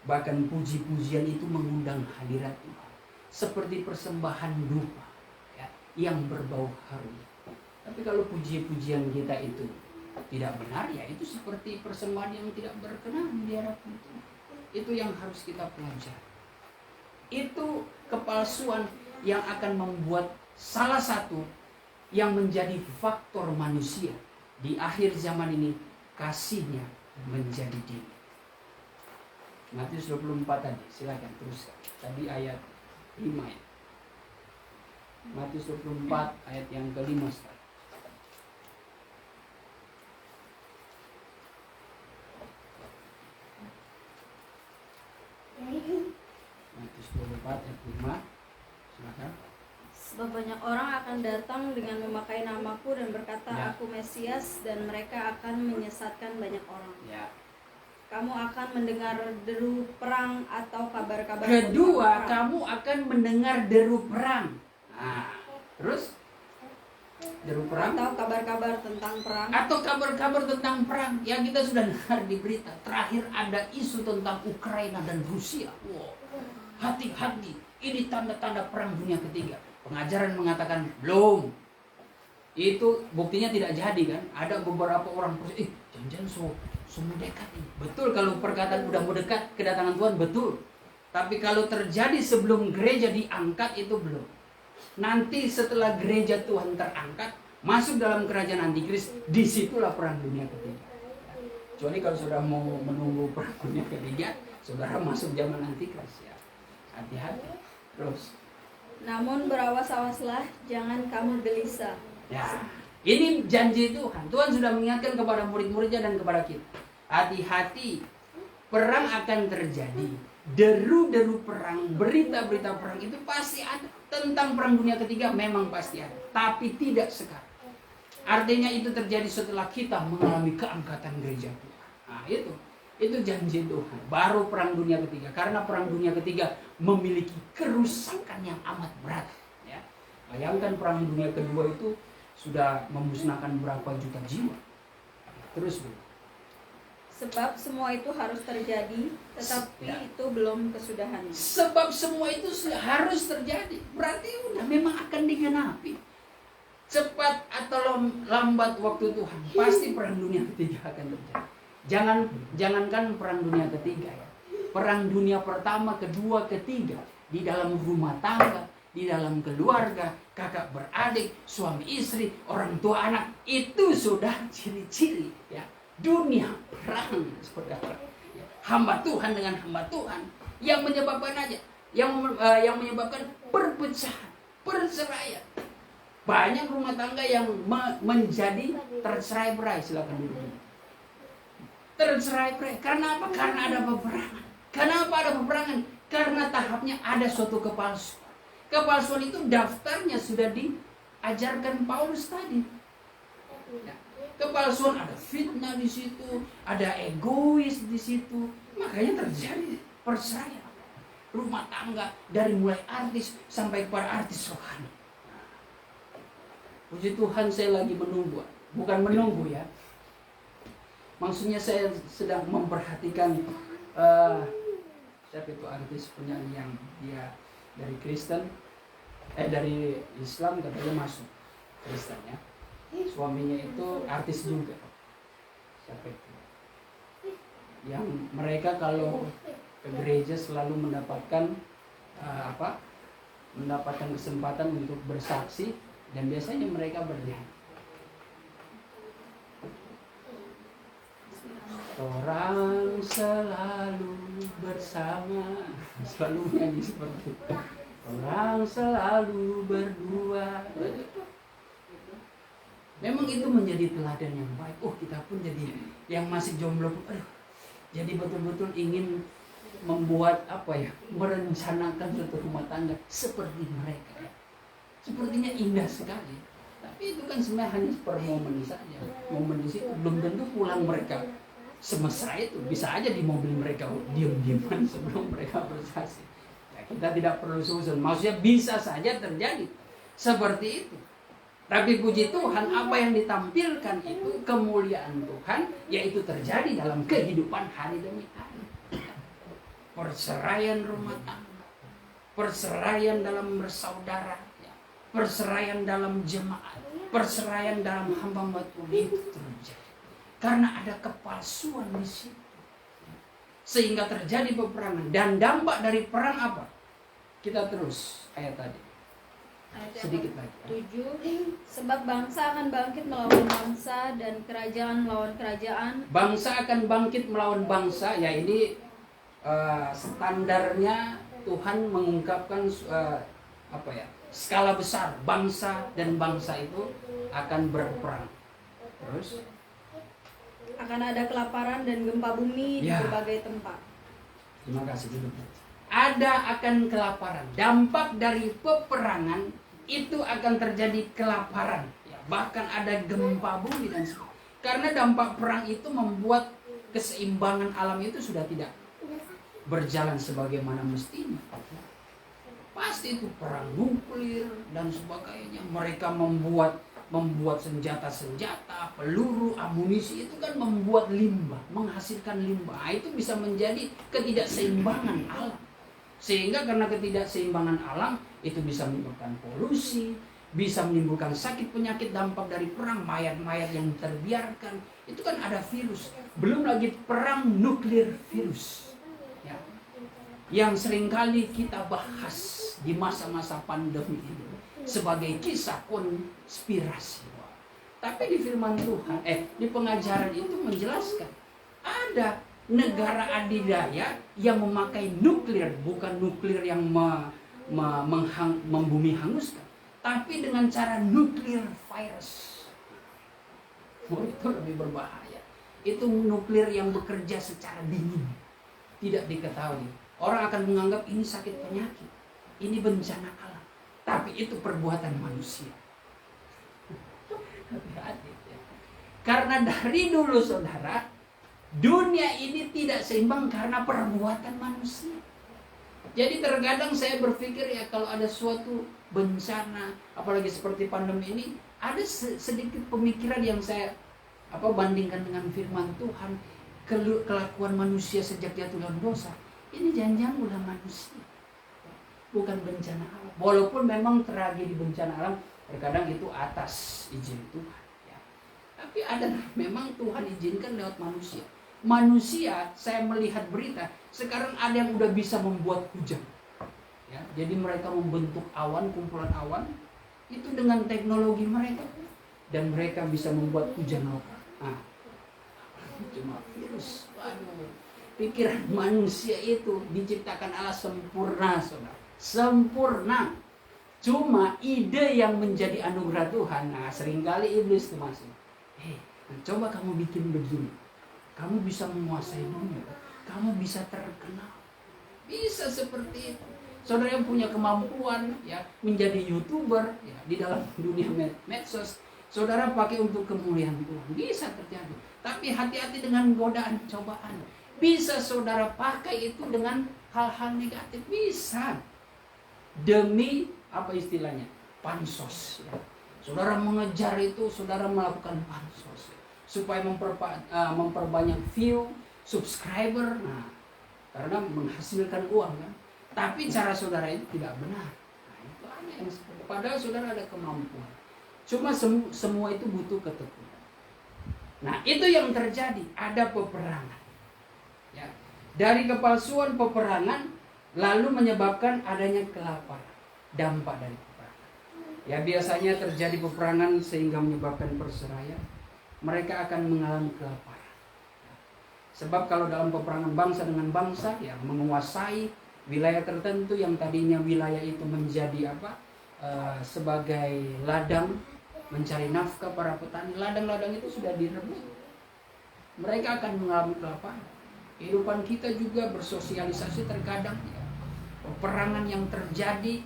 Bahkan puji-pujian itu mengundang hadirat Tuhan, seperti persembahan dupa ya, yang berbau harum. Tapi kalau puji-pujian kita itu tidak benar, ya itu seperti persembahan yang tidak berkenan di hadapan Tuhan. Itu yang harus kita pelajari. Itu kepalsuan yang akan membuat salah satu yang menjadi faktor manusia di akhir zaman ini, kasihnya menjadi dingin. Matius 24 tadi, silakan teruskan. Tadi ayat 5 ya. Matius 24 ayat yang ke-5 sekarang. Matius 24 ayat 5. Silakan. Sebab banyak orang akan datang dengan memakai namaku dan berkata, Ya. Aku Mesias, dan mereka akan menyesatkan banyak orang. Ya. Kamu akan mendengar deru perang atau kabar-kabar Kedua, tentang perang. kamu akan mendengar deru perang. Nah, terus deru perang Atau kabar-kabar tentang perang. atau kabar-kabar tentang perang yang kita sudah dengar di berita. Terakhir ada isu tentang Ukraina dan Rusia. Wow. Hati-hati, ini tanda-tanda perang dunia ketiga. Pengajaran mengatakan belum. Itu buktinya tidak jadi kan? Ada beberapa orang jangan-jangan so mendekat ini. Betul, kalau perkataan udah mau dekat kedatangan Tuhan, betul. Tapi kalau terjadi sebelum gereja diangkat itu belum. Nanti setelah gereja Tuhan terangkat, masuk dalam kerajaan antikris, disitulah perang dunia ketiga. Kecuali kalau sudah mau menunggu perang dunia ketiga, saudara masuk zaman antikris ya. Hati-hati. Terus. Namun berawas-awaslah, jangan kamu gelisah. Ya, ini janji Tuhan. Tuhan sudah mengingatkan kepada murid-muridnya dan kepada kita. Hati-hati, perang akan terjadi. Deru-deru perang, berita-berita perang itu pasti ada. tentang perang dunia ketiga memang pasti ada, tapi tidak sekarang. Artinya itu terjadi setelah kita mengalami keangkatan gereja Tuhan. Nah, itu janji Tuhan. Baru perang dunia ketiga, karena perang dunia ketiga memiliki kerusakan yang amat berat. Ya. Bayangkan perang dunia kedua itu sudah memusnahkan berapa juta jiwa. Terus Bu. Sebab semua itu harus terjadi, tetapi itu belum kesudahannya. Sebab semua itu harus terjadi, berarti udah memang akan digenapi. Cepat atau lambat waktu Tuhan, pasti perang dunia ketiga akan terjadi. Jangankan perang dunia ketiga ya. Perang dunia pertama, kedua, ketiga di dalam rumah tangga, di dalam keluarga, kakak beradik, suami istri, orang tua anak, itu sudah ciri-ciri ya. Dunia perang, saudara. Hamba Tuhan dengan hamba Tuhan yang menyebabkan yang menyebabkan perpecahan, perceraian. Banyak rumah tangga yang menjadi tercerai-berai, silakan duduk. Tercerai-berai karena apa? Karena ada peperangan. Kenapa ada peperangan? Karena tahapnya ada suatu kepalsuan. Kepalsuan itu daftarnya sudah diajarkan Paulus tadi. Ya. Kepalsuan, ada fitnah di situ, ada egois di situ, makanya terjadi perceraian. Rumah tangga dari mulai artis sampai kepada artis rohani. Puji Tuhan, saya lagi menunggu, bukan menunggu ya. Maksudnya saya sedang memperhatikan siapa itu artis penyanyi yang dia dari Kristen, dari Islam katanya masuk Kristen ya. Suaminya itu artis juga. Siapa itu? Yang mereka kalau ke gereja selalu mendapatkan mendapatkan kesempatan untuk bersaksi dan biasanya mereka bernyanyi. Orang selalu bersama, selalu nyanyi seperti itu. Orang selalu berdua. Memang itu menjadi teladan yang baik. Oh, kita pun jadi yang masih jomblo pun, jadi betul-betul ingin membuat merencanakan suatu rumah tangga seperti mereka. Sepertinya indah sekali. Tapi itu kan sebenarnya hanya per momen saja. Momen di situ belum tentu pulang mereka semesra itu. Bisa aja di mobil mereka diam-diaman sebelum mereka bersaksi. Ya, kita tidak perlu susun. Maksudnya bisa saja terjadi seperti itu. Tapi puji Tuhan, apa yang ditampilkan itu kemuliaan Tuhan, yaitu terjadi dalam kehidupan hari demi hari. Perceraian rumah tangga, perceraian dalam bersaudara, perceraian dalam jemaat, perceraian dalam hamba Tuhan itu terjadi. Karena ada kepalsuan di situ. Sehingga terjadi peperangan. Dan dampak dari perang apa? Kita terus ayat tadi. Sedikit lagi. 7. Sebab bangsa akan bangkit melawan bangsa dan kerajaan melawan kerajaan. Bangsa akan bangkit melawan bangsa. Ya ini standarnya Tuhan mengungkapkan skala besar. Bangsa dan bangsa itu akan berperang. Terus Akan ada kelaparan dan gempa bumi di berbagai tempat. Terima kasih. Ada akan kelaparan. Dampak dari peperangan itu akan terjadi kelaparan. Ya, bahkan ada gempa bumi dan sebagainya. Karena dampak perang itu membuat keseimbangan alam itu sudah tidak berjalan sebagaimana mestinya. Pasti itu perang nuklir dan sebagainya. Mereka membuat senjata-senjata, peluru, amunisi itu kan membuat limbah, menghasilkan limbah. Itu bisa menjadi ketidakseimbangan alam. Sehingga karena ketidakseimbangan alam itu bisa menimbulkan polusi, bisa menimbulkan sakit penyakit dampak dari perang, mayat-mayat yang terbiarkan. Itu kan ada virus. Belum lagi perang nuklir virus. Ya. Yang seringkali kita bahas di masa-masa pandemi ini sebagai kisah konspirasi. Tapi di firman Tuhan, di pengajaran itu menjelaskan ada negara adidaya yang memakai nuklir, bukan nuklir yang membumi hanguskan, tapi dengan cara nuklir virus. Itu lebih berbahaya. Itu nuklir yang bekerja secara dingin, tidak diketahui. Orang akan menganggap ini sakit penyakit, ini bencana alam. tapi itu perbuatan manusia. Hati-hati ya. Karena dari dulu saudara, dunia ini tidak seimbang karena perbuatan manusia. Jadi terkadang saya berpikir ya, kalau ada suatu bencana, apalagi seperti pandemi ini, ada sedikit pemikiran yang saya bandingkan dengan firman Tuhan, kelakuan manusia sejak jatuh dalam dosa. Ini jangan-jangan ulah manusia, bukan bencana alam. Walaupun memang tragedi bencana alam terkadang itu atas izin Tuhan ya. Tapi ada memang Tuhan izinkan lewat manusia. Manusia, saya melihat berita sekarang ada yang udah bisa membuat hujan ya. Jadi mereka membentuk awan, kumpulan awan itu dengan teknologi mereka, dan mereka bisa membuat hujan lokal. Nah, cuma virus. Waduh, pikiran manusia itu diciptakan Allah sempurna, saudara, sempurna. Cuma ide yang menjadi anugerah Tuhan. Nah, seringkali iblis itu masuk. Coba kamu bikin begini, kamu bisa menguasai dunia, kamu bisa terkenal, bisa seperti itu. Saudara yang punya kemampuan ya menjadi YouTuber ya, di dalam dunia medsos, saudara pakai untuk kemuliaan Tuhan, bisa terjadi. Tapi hati-hati dengan godaan cobaan. Bisa saudara pakai itu dengan hal-hal negatif, bisa. Demi apa istilahnya? Pansos ya. Saudara mengejar itu, saudara melakukan pansos ya, supaya memperbanyak view, subscriber, nah, karena menghasilkan uang kan. Tapi cara saudara itu tidak benar. Nah, itu aneh yang seperti. Padahal saudara ada kemampuan. Cuma semua itu butuh ketekunan. Nah, itu yang terjadi, ada peperangan. Ya. Dari kepalsuan peperangan lalu menyebabkan adanya kelaparan. Dampak dari peperangan. Ya, biasanya terjadi peperangan sehingga menyebabkan perceraian. Mereka akan mengalami kelaparan. Sebab kalau dalam peperangan bangsa dengan bangsa yang menguasai wilayah tertentu yang tadinya wilayah itu menjadi sebagai ladang mencari nafkah para petani, ladang-ladang itu sudah direbut. Mereka akan mengalami kelaparan. Kehidupan kita juga bersosialisasi terkadang ya. Peperangan yang terjadi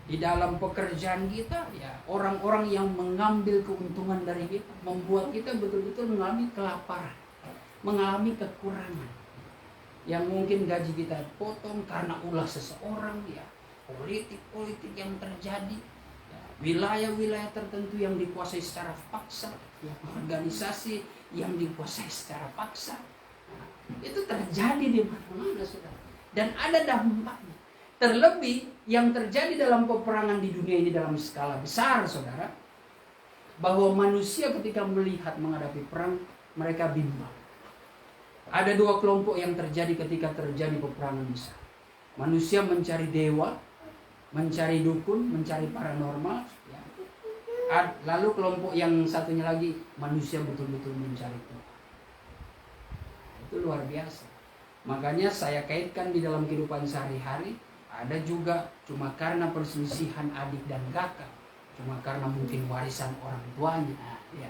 di dalam pekerjaan kita ya, orang-orang yang mengambil keuntungan dari kita membuat kita betul-betul mengalami kelaparan, mengalami kekurangan. Yang mungkin gaji kita potong karena ulah seseorang ya, politik yang terjadi ya, wilayah-wilayah tertentu yang dikuasai secara paksa ya, organisasi yang dikuasai secara paksa. Nah, itu terjadi di mana-mana saudara, dan ada dampaknya. Terlebih yang terjadi dalam peperangan di dunia ini dalam skala besar saudara, bahwa manusia ketika melihat menghadapi perang mereka bimbang. Ada dua kelompok yang terjadi ketika terjadi peperangan besar. Manusia mencari dewa, mencari dukun, mencari paranormal ya. Lalu kelompok yang satunya lagi manusia betul-betul mencari Tuhan. Itu luar biasa. Makanya saya kaitkan di dalam kehidupan sehari-hari. Ada juga cuma karena perselisihan adik dan kakak, cuma karena mungkin warisan orang tuanya ya.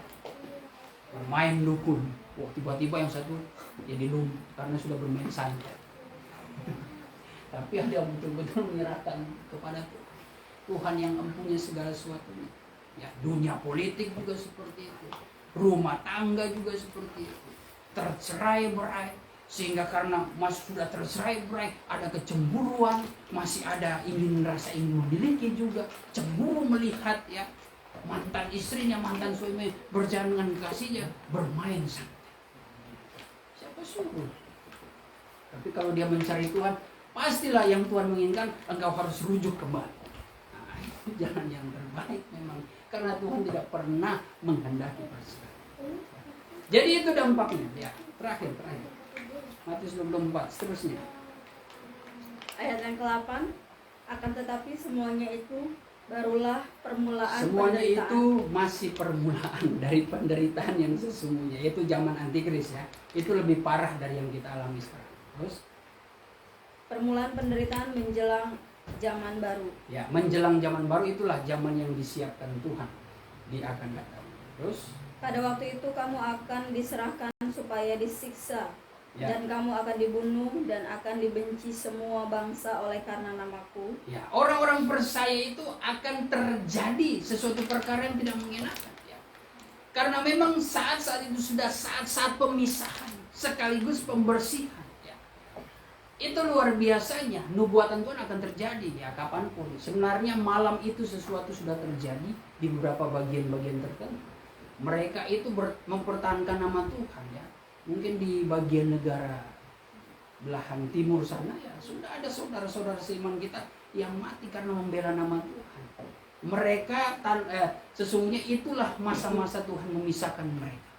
Bermain dukun. Wah, tiba-tiba yang satu jadi lumpuh karena sudah bermain santet. Tapi ada yang betul-betul menyerahkan kepada Tuhan. Tuhan yang mempunyai segala sesuatunya. Ya, dunia politik juga seperti itu. Rumah tangga juga seperti itu. Tercerai-berai. Sehingga karena masih sudah tercerai-berai, ada kecemburuan, masih ada rasa ingin memiliki juga. Cemburu melihat ya mantan istrinya, mantan suaminya berjalan dengan kasihnya, bermain santet. Siapa suruh? Tapi kalau dia mencari Tuhan, pastilah yang Tuhan menginginkan, engkau harus rujuk kembali. Nah, itu jalan yang terbaik memang, karena Tuhan tidak pernah menghendaki perceraian. Jadi itu dampaknya ya. Terakhir. Matius 24 seterusnya. Ayat yang ke-8, akan tetapi semuanya itu barulah permulaan Semuanya penderitaan. itu masih permulaan dari penderitaan yang sesungguhnya, yaitu zaman antikris ya. Itu lebih parah dari yang kita alami sekarang. Terus Permulaan penderitaan menjelang zaman baru. ya, menjelang zaman baru itulah zaman yang disiapkan Tuhan di akan datang. Terus Pada waktu itu kamu akan diserahkan supaya disiksa Ya. Dan kamu akan dibunuh dan akan dibenci semua bangsa oleh karena namaku. Ya, orang-orang percaya itu akan terjadi sesuatu perkara yang tidak mengenakan. Ya. Karena memang saat-saat itu sudah saat-saat pemisahan sekaligus pembersihan. Ya. Itu luar biasanya, nubuatan Tuhan akan terjadi ya kapanpun. Sebenarnya malam itu sesuatu sudah terjadi di beberapa bagian-bagian tertentu. Mereka itu mempertahankan nama Tuhan ya. Mungkin di bagian negara belahan timur sana ya sudah ada saudara-saudara seiman kita yang mati karena membela nama Tuhan. Mereka sesungguhnya itulah masa-masa Tuhan memisahkan mereka.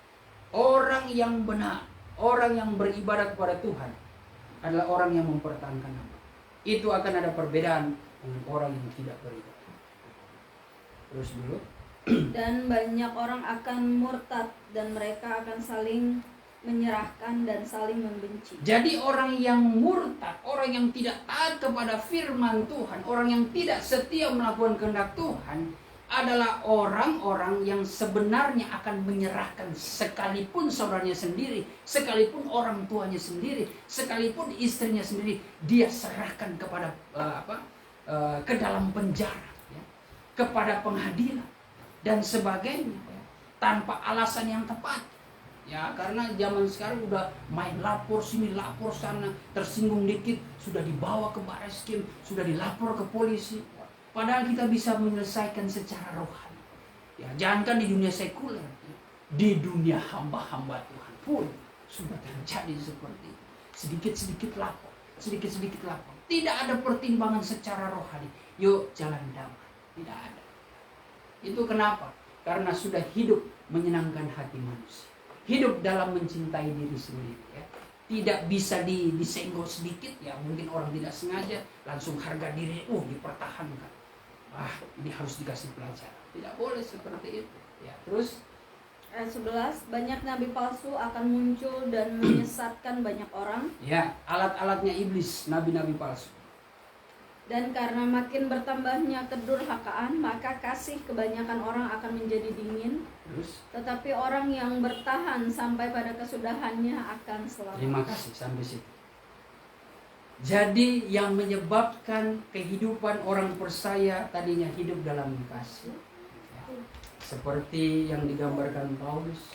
Orang yang benar, orang yang beribadat kepada Tuhan adalah orang yang mempertahankan nama. Itu akan ada perbedaan dengan orang yang tidak beribadat. Terus dulu. Dan banyak orang akan murtad dan mereka akan saling menyerahkan dan saling membenci. Jadi orang yang murtad, orang yang tidak taat kepada firman Tuhan, orang yang tidak setia melakukan kehendak Tuhan adalah orang-orang yang sebenarnya akan menyerahkan sekalipun saudaranya sendiri, sekalipun orang tuanya sendiri, sekalipun istrinya sendiri, dia serahkan kepada ke dalam penjara, ya, kepada pengadilan dan sebagainya, ya, tanpa alasan yang tepat. Ya, karena zaman sekarang udah main lapor sini, lapor sana, tersinggung dikit sudah dibawa ke Bareskrim, sudah dilapor ke polisi. Padahal kita bisa menyelesaikan secara rohani. Ya, jangankan di dunia sekuler, ya, di dunia hamba-hamba Tuhan pun sudah terjadi seperti itu. Sedikit-sedikit lapor, sedikit-sedikit lapor. Tidak ada pertimbangan secara rohani. Yuk jalan damai. Tidak ada. Itu kenapa? Karena sudah hidup menyenangkan hati manusia. Hidup dalam mencintai diri sendiri, ya. Tidak bisa disenggol sedikit, ya mungkin orang tidak sengaja langsung harga diri dipertahankan. Ini harus dikasih pelajaran. Tidak boleh seperti itu, ya. Terus Ayat 11, banyak nabi palsu akan muncul dan menyesatkan banyak orang. ya, alat-alatnya iblis, nabi-nabi palsu. Dan karena makin bertambahnya kedurhakaan, maka kasih kebanyakan orang akan menjadi dingin. Terus Tetapi orang yang bertahan sampai pada kesudahannya akan selamat. terima kasih sampai situ. Jadi yang menyebabkan kehidupan orang percaya tadinya hidup dalam kasih, ya, seperti yang digambarkan Paulus,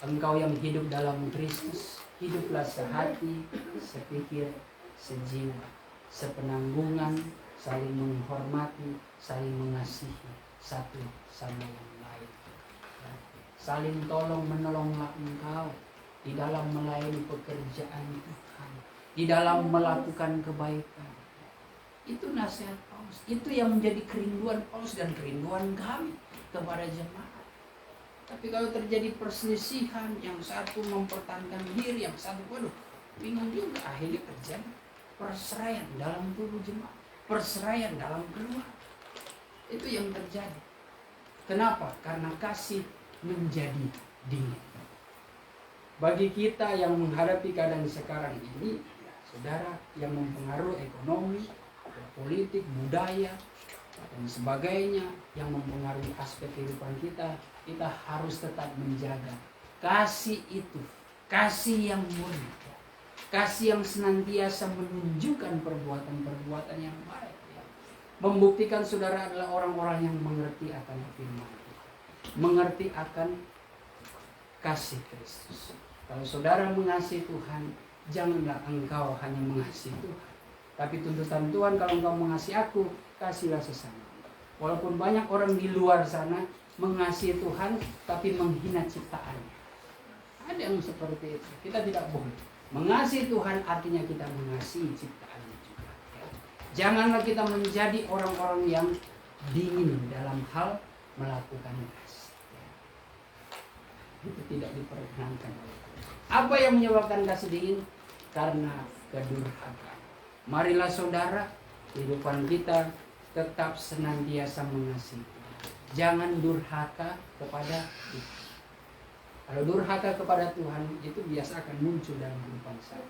engkau yang hidup dalam Kristus, hiduplah sehati, sepikir, sejiwa, sepenanggungan, saling menghormati, saling mengasihi satu sama yang lain, ya, saling tolong menolonglah engkau di dalam melayani pekerjaan Tuhan, di dalam melakukan kebaikan. Itu nasihat Paulus. Itu yang menjadi kerinduan Paulus dan kerinduan kami kepada jemaat. Tapi kalau terjadi perselisihan, yang satu mempertahankan diri, yang satu bingung juga, akhirnya terjadi perceraian dalam tubuh jemaat, perceraian dalam keluarga. Itu yang terjadi. Kenapa? Karena kasih menjadi dingin. Bagi kita yang menghadapi keadaan sekarang ini, ya, saudara, yang mempengaruhi ekonomi, politik, budaya, dan sebagainya, yang mempengaruhi aspek kehidupan kita, kita harus tetap menjaga kasih itu, kasih yang murni, kasih yang senantiasa menunjukkan perbuatan-perbuatan yang baik, ya. Membuktikan saudara adalah orang-orang yang mengerti akan firman Tuhan, mengerti akan kasih Kristus. Kalau saudara mengasihi Tuhan, janganlah engkau hanya mengasihi Tuhan, tapi tuntutan Tuhan, kalau engkau mengasihi aku, kasihlah sesama. Walaupun banyak orang di luar sana mengasihi Tuhan tapi menghina ciptaannya. Ada yang seperti itu. Kita tidak boleh. Mengasihi Tuhan artinya kita mengasihi ciptaannya juga, ya. Janganlah kita menjadi orang-orang yang dingin dalam hal melakukan kasih, ya. Itu tidak diperkenankan oleh Tuhan. Apa yang menyebabkan kasih dingin? Karena kedurhakaan. Marilah saudara, kehidupan kita tetap senantiasa mengasihi Tuhan. Jangan durhaka kepada Tuhan. Kalau durhaka kepada Tuhan, itu biasa akan muncul dalam kehidupan saya.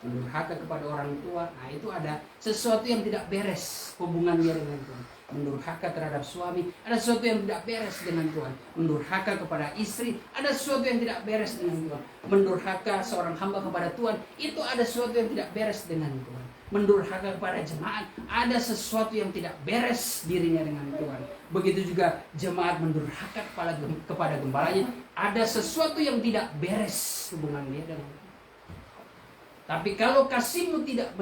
Durhaka kepada orang tua, nah itu ada sesuatu yang tidak beres hubungan dia dengan Tuhan. mendurhaka terhadap suami, ada sesuatu yang tidak beres dengan Tuhan. Mendurhaka kepada istri, ada sesuatu yang tidak beres dengan Tuhan. Mendurhaka seorang hamba kepada Tuhan, itu ada sesuatu yang tidak beres dengan Tuhan. Mendurhaka kepada jemaat, ada sesuatu yang tidak beres dirinya dengan Tuhan. Begitu juga jemaat mendurhaka kepada gembalanya, ada sesuatu yang tidak beres hubungan dia dengan Tuhan. Tapi kalau kasihmu tidak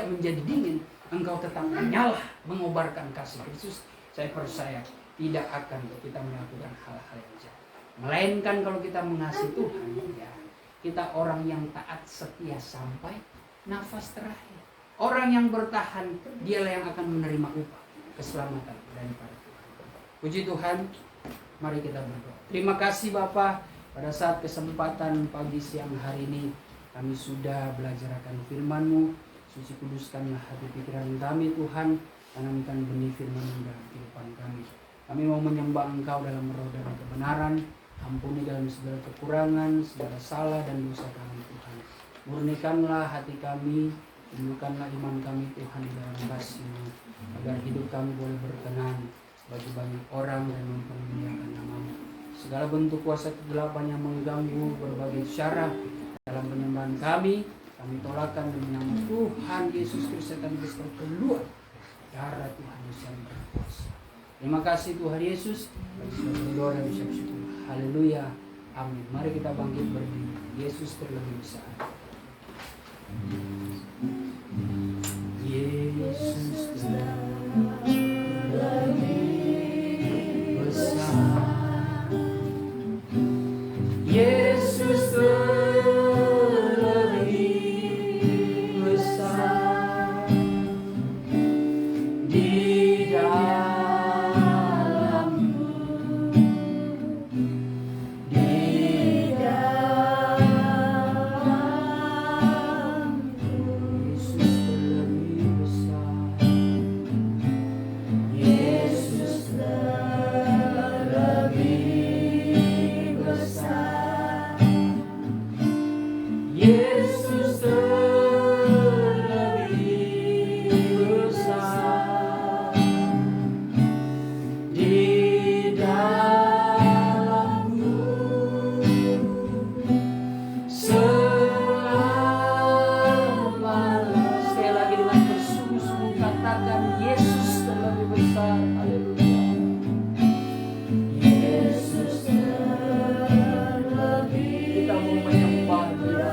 menjadi dingin, engkau tetap menyala mengobarkan kasih Kristus, saya percaya tidak akan kita melakukan hal-hal yang jahat. Melainkan kalau kita mengasihi Tuhan, ya, kita orang yang taat setia sampai nafas terakhir. Orang yang bertahan, dialah yang akan menerima upah keselamatan daripada Tuhan. Puji Tuhan, mari kita berdoa. Terima kasih Bapa, pada saat kesempatan pagi siang hari ini kami sudah belajar akan firman-Mu. Suci kuduskanlah hati pikiran kami Tuhan, tanamkan benih firman-Mu dalam kehidupan kami. Kami mau menyembah Engkau dalam roh dan kebenaran. Ampuni dalam segala kekurangan, segala salah dan dosa kami Tuhan. Murnikanlah hati kami, tumbuhkanlah iman kami Tuhan di dalam kasih-Mu, agar hidup kami boleh berkenan bagi banyak orang dan mempermuliakan nama-Mu. Segala bentuk kuasa kegelapan yang mengganggu berbagai cara dalam penyembahan kami tolakkan demi nama Tuhan Yesus Kristus kami keluar darah Tuhan Yesus yang berkuasa. Terima kasih Tuhan Yesus, bagi berdoa dan ucap syukur. Haleluya, amin. Mari kita bangkit berdiri. Yesus terlebih besar. Yesus terlebih besar. Yesus terlebih besar di dalamku, di dalamku. Yesus terlebih besar, Yesus terlebih besar. Yesus terlebih besar di dalamku, selamanya. Sekali lagi dengan bersungguh-sungguh katakan Yesus terlebih besar. Haleluya. Yesus terlebih. Kita mau menyembah Dia.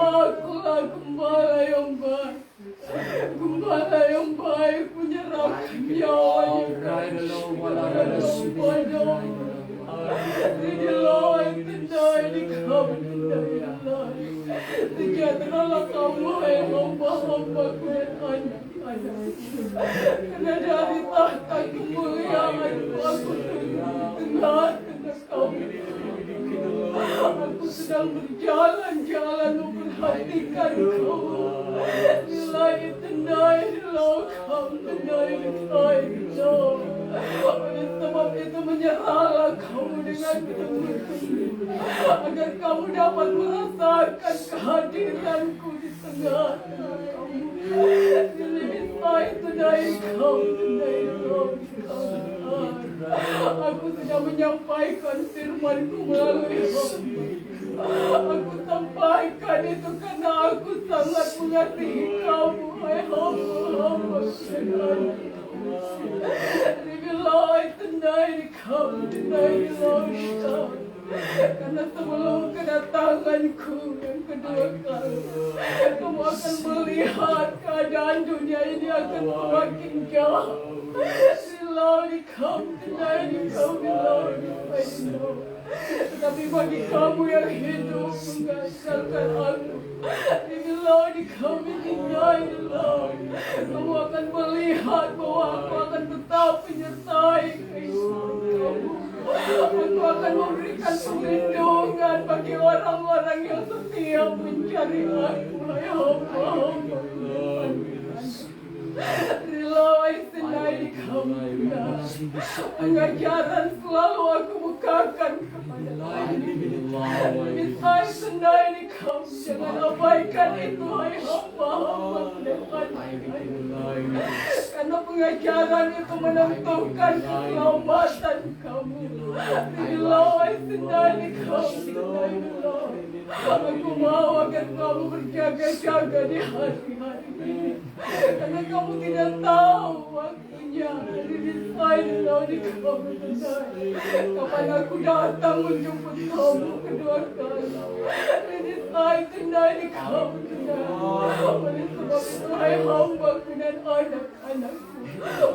Akulah gembala yang baik. Gembala yang baik menyerahkan nyawanya padamu. Ridilai tendai di kamu tendai. Sejahteralah kamu hai hamba-hambaku dan anak-anakku. Karena dari tahta kemuliaan aku dengar kamu. Aku sedang berjalan-jalan memperhatikan kamu. Nilai tendai dilau kamu tendai dilau. Oleh sebab itu menyerahlah kamu dengan penuh agar kamu dapat merasakan kehadiranku di tengah kamu. Nilai tendai kamu tendai dilau. Aku sudah menyampaikan firman-Ku melalui hamba. Aku sampaikan itu karena aku sangat mengasihi kamu, hai hamba-hamba. Ridilai tendai di kamu tendai dilau. Karena sebelum kedatanganku yang kedua kali, kamu akan melihat keadaan dunia ini akan semakin jauh. Tetapi bagi kamu yang hidup mengandalkan aku, kamu akan melihat bahwa aku akan tetap menyertai kehidupan kamu. Aku akan memberikan perlindungan bagi orang-orang yang setia mencari aku, hai hamba-hamba. Rilai tendai kamu. Pengajaran selalu aku bukakan kepada kamu. Misai tendai kamu. Jangan abaikan itu, hai hamba-hamba. Karena pengajaran itu menentukan keselamatan kamu. Rilai tendai kamu. Aku mau agar kamu berjaga-jaga di hari-hari ini. Karena kamu tidak tahu waktunya. Kapan aku datang menjemput kamu kedua kali. Oleh sebab itu, hai hamba-Ku dan anak-anakku,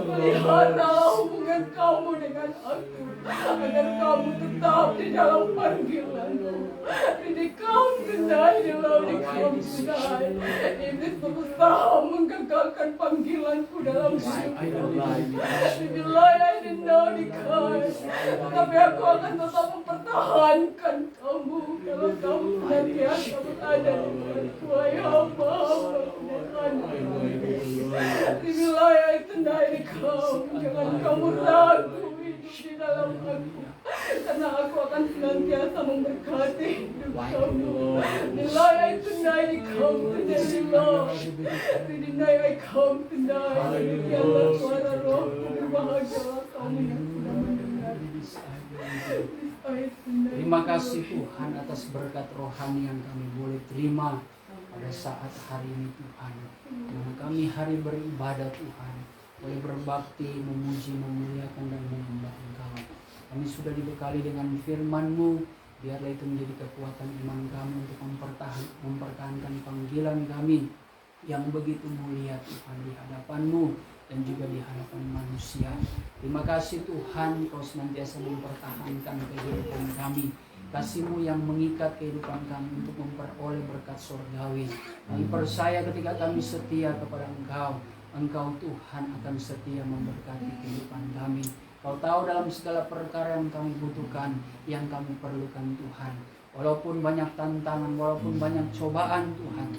pelihara hubungan kamu dengan aku, agar kamu tetap di dalam panggilan-Ku. Ini kamu tendai di kamu tendai. Iblis berusaha menggagalkan panggilan-Ku dalam hidupku. Tetapi aku akan tetap mempertahankan kamu kalau kamu senantiasa berada di depanku, hai hamba-hamba dan anak-anak. Di wilayah tendai kamu, jangan kamu ragu hidup di dalam aku, karena aku akan senantiasa memberkati hidup kamu. Wilayah tendai kamu tendai dinai kamu tendai. Demikianlah suara Roh, berbahagialah kamu yang sudah mendengar. Terima kasih Tuhan atas berkat rohani yang kami boleh terima pada saat hari ini Tuhan. Karena kami hari beribadah Tuhan, boleh berbakti, memuji, memuliakan dan menyembah Engkau. Kami sudah dibekali dengan firman-Mu, biarlah itu menjadi kekuatan iman kami untuk mempertahankan panggilan kami yang begitu mulia Tuhan di hadapan-Mu dan juga di hadapan manusia. Terima kasih Tuhan, Kau senantiasa mempertahankan kehidupan kami. Kasih-Mu yang mengikat kehidupan kami untuk memperoleh berkat surgawi. Kami percaya ketika kami setia kepada Engkau, Engkau Tuhan akan setia memberkati kehidupan kami. Kau tahu dalam segala perkara yang kami butuhkan, yang kami perlukan Tuhan. Walaupun banyak tantangan, walaupun banyak cobaan Tuhan,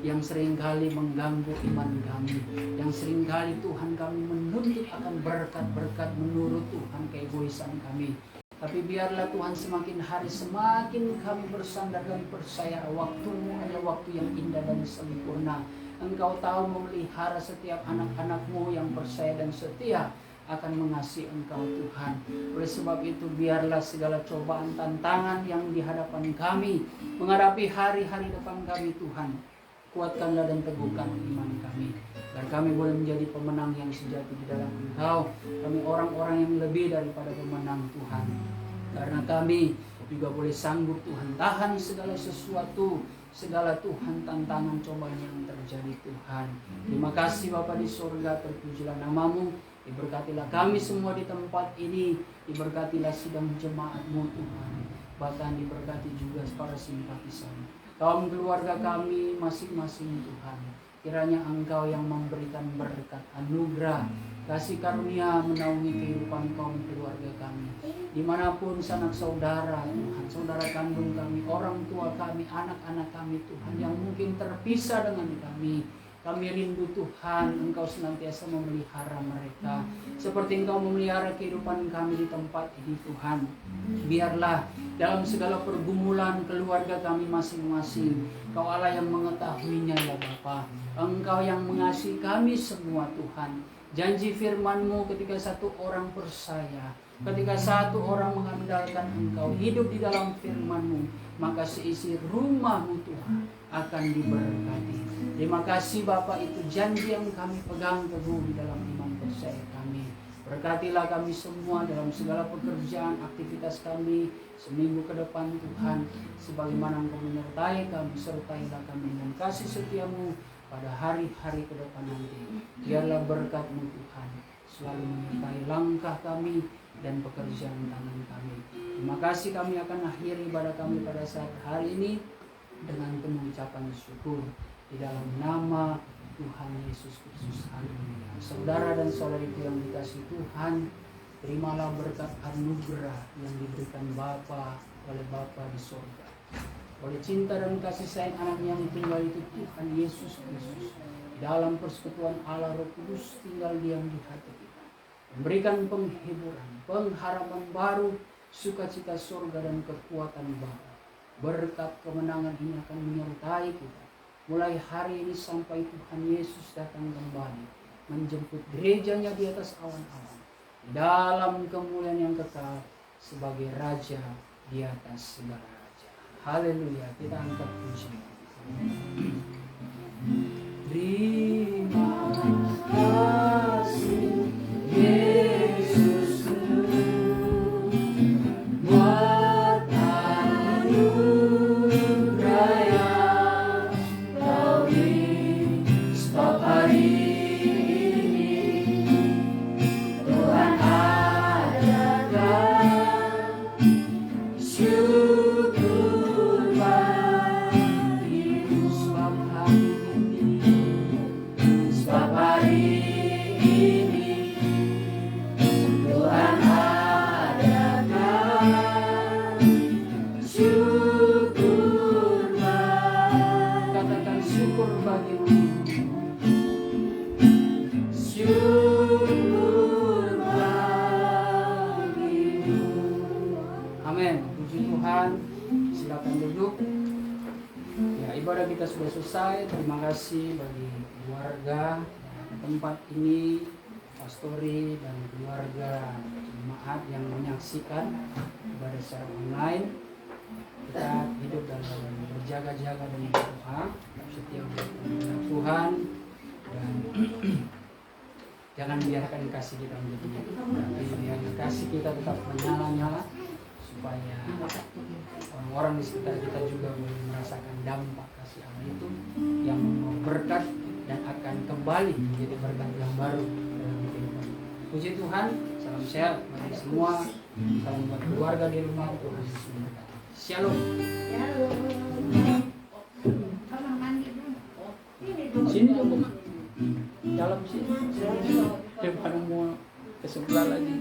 yang seringkali mengganggu iman kami, yang seringkali Tuhan kami menuntut akan berkat-berkat menurut Tuhan keegoisan kami. Tapi biarlah Tuhan semakin hari semakin kami bersandar dan percaya waktu-Mu adalah waktu yang indah dan sempurna. Engkau tahu memelihara setiap anak-anak-Mu yang percaya dan setia akan mengasihi Engkau Tuhan. Oleh sebab itu biarlah segala cobaan tantangan yang di hadapan kami, menghadapi hari-hari depan kami Tuhan, kuatkanlah dan teguhkan iman kami, agar kami boleh menjadi pemenang yang sejati di dalam Engkau. Kami orang-orang yang lebih daripada pemenang Tuhan, karena kami juga boleh sanggup Tuhan tahan segala sesuatu, segala Tuhan tantangan cobaan yang terjadi Tuhan. Terima kasih Bapa di surga, terpujilah nama-Mu. Diberkatilah kami semua di tempat ini, diberkatilah sidang jemaat-Mu Tuhan, bahkan diberkati juga para simpatisan kaum keluarga kami masing-masing Tuhan. Kiranya Engkau yang memberikan berkat, anugerah, kasih karunia menaungi kehidupan kaum keluarga kami, dimanapun sanak saudara Tuhan, saudara kandung kami, orang tua kami, anak-anak kami Tuhan, yang mungkin terpisah dengan kami. Kami rindu Tuhan, Engkau senantiasa memelihara mereka seperti Engkau memelihara kehidupan kami di tempat ini Tuhan. Biarlah dalam segala pergumulan keluarga kami masing-masing, Kau Allah yang mengetahuinya ya Bapa. Engkau yang mengasihi kami semua Tuhan. Janji firman-Mu, ketika satu orang percaya, ketika satu orang mengandalkan Engkau, hidup di dalam firman-Mu, maka seisi rumah-Mu Tuhan akan diberkati. Terima kasih Bapa, itu janji yang kami pegang teguh di dalam iman percaya kami. Berkatilah kami semua dalam segala pekerjaan, aktivitas kami seminggu ke depan Tuhan. Sebagaimana Engkau menyertai kami, sertailah kami dengan kasih setia-Mu pada hari-hari ke depan nanti. Biarlah berkat-Mu Tuhan selalu menyertai langkah kami dan pekerjaan tangan kami. Terima kasih, kami akan akhiri ibadah kami pada saat hari ini dengan penuh ucapan syukur di dalam nama Tuhan Yesus Kristus. Haleluya. Saudara dan saudariku yang dikasihi Tuhan, terimalah berkat anugerah yang diberikan Bapa oleh Bapa di surga, oleh cinta dan kasih sayang anaknya yang tunggal itu Tuhan Yesus Kristus, dalam persekutuan Allah Roh Kudus tinggal diam di hati kita, memberikan penghiburan, pengharapan baru, sukacita surga dan kekuatan Bapa. Berkat kemenangan ini akan menyertai kita mulai hari ini sampai Tuhan Yesus datang kembali menjemput gerejanya di atas awan-awan, dalam kemuliaan yang kekal sebagai Raja di atas segala raja. Haleluya. Kita angkat pujian. Terima kasih Yesus buat anugerah yang Kau beri setiap hari ini. Tuhan adakan syukur bagimu sebab hari ini, sebab hari ini Tuhan adakan syukur bagimu. Katakan syukur bagimu, syukur bagimu. Amin. Puji Tuhan. Silakan duduk. Ya, ibadah kita sudah selesai. Terima kasih bagi keluarga tempat ini, pastori dan keluarga jemaat yang menyaksikan ibadah secara online. Kita hidup dalam berjaga-jaga dan berdoa, setia kepada Tuhan, dan jangan biarkan kasih kita menjadi mati. Biarkan kasih kita tetap menyala-nyala, supaya orang-orang di sekitar kita juga boleh merasakan dampak kasih Allah itu yang membawa berkat dan akan kembali menjadi berkat yang baru dalam kehidupan. Puji Tuhan, salam sehat bagi semua, salam buat keluarga di rumah. Tuhan Yesus memberkati. Shalom. Sini dong, dalam sini. Daripada mau ke sebelah lagi.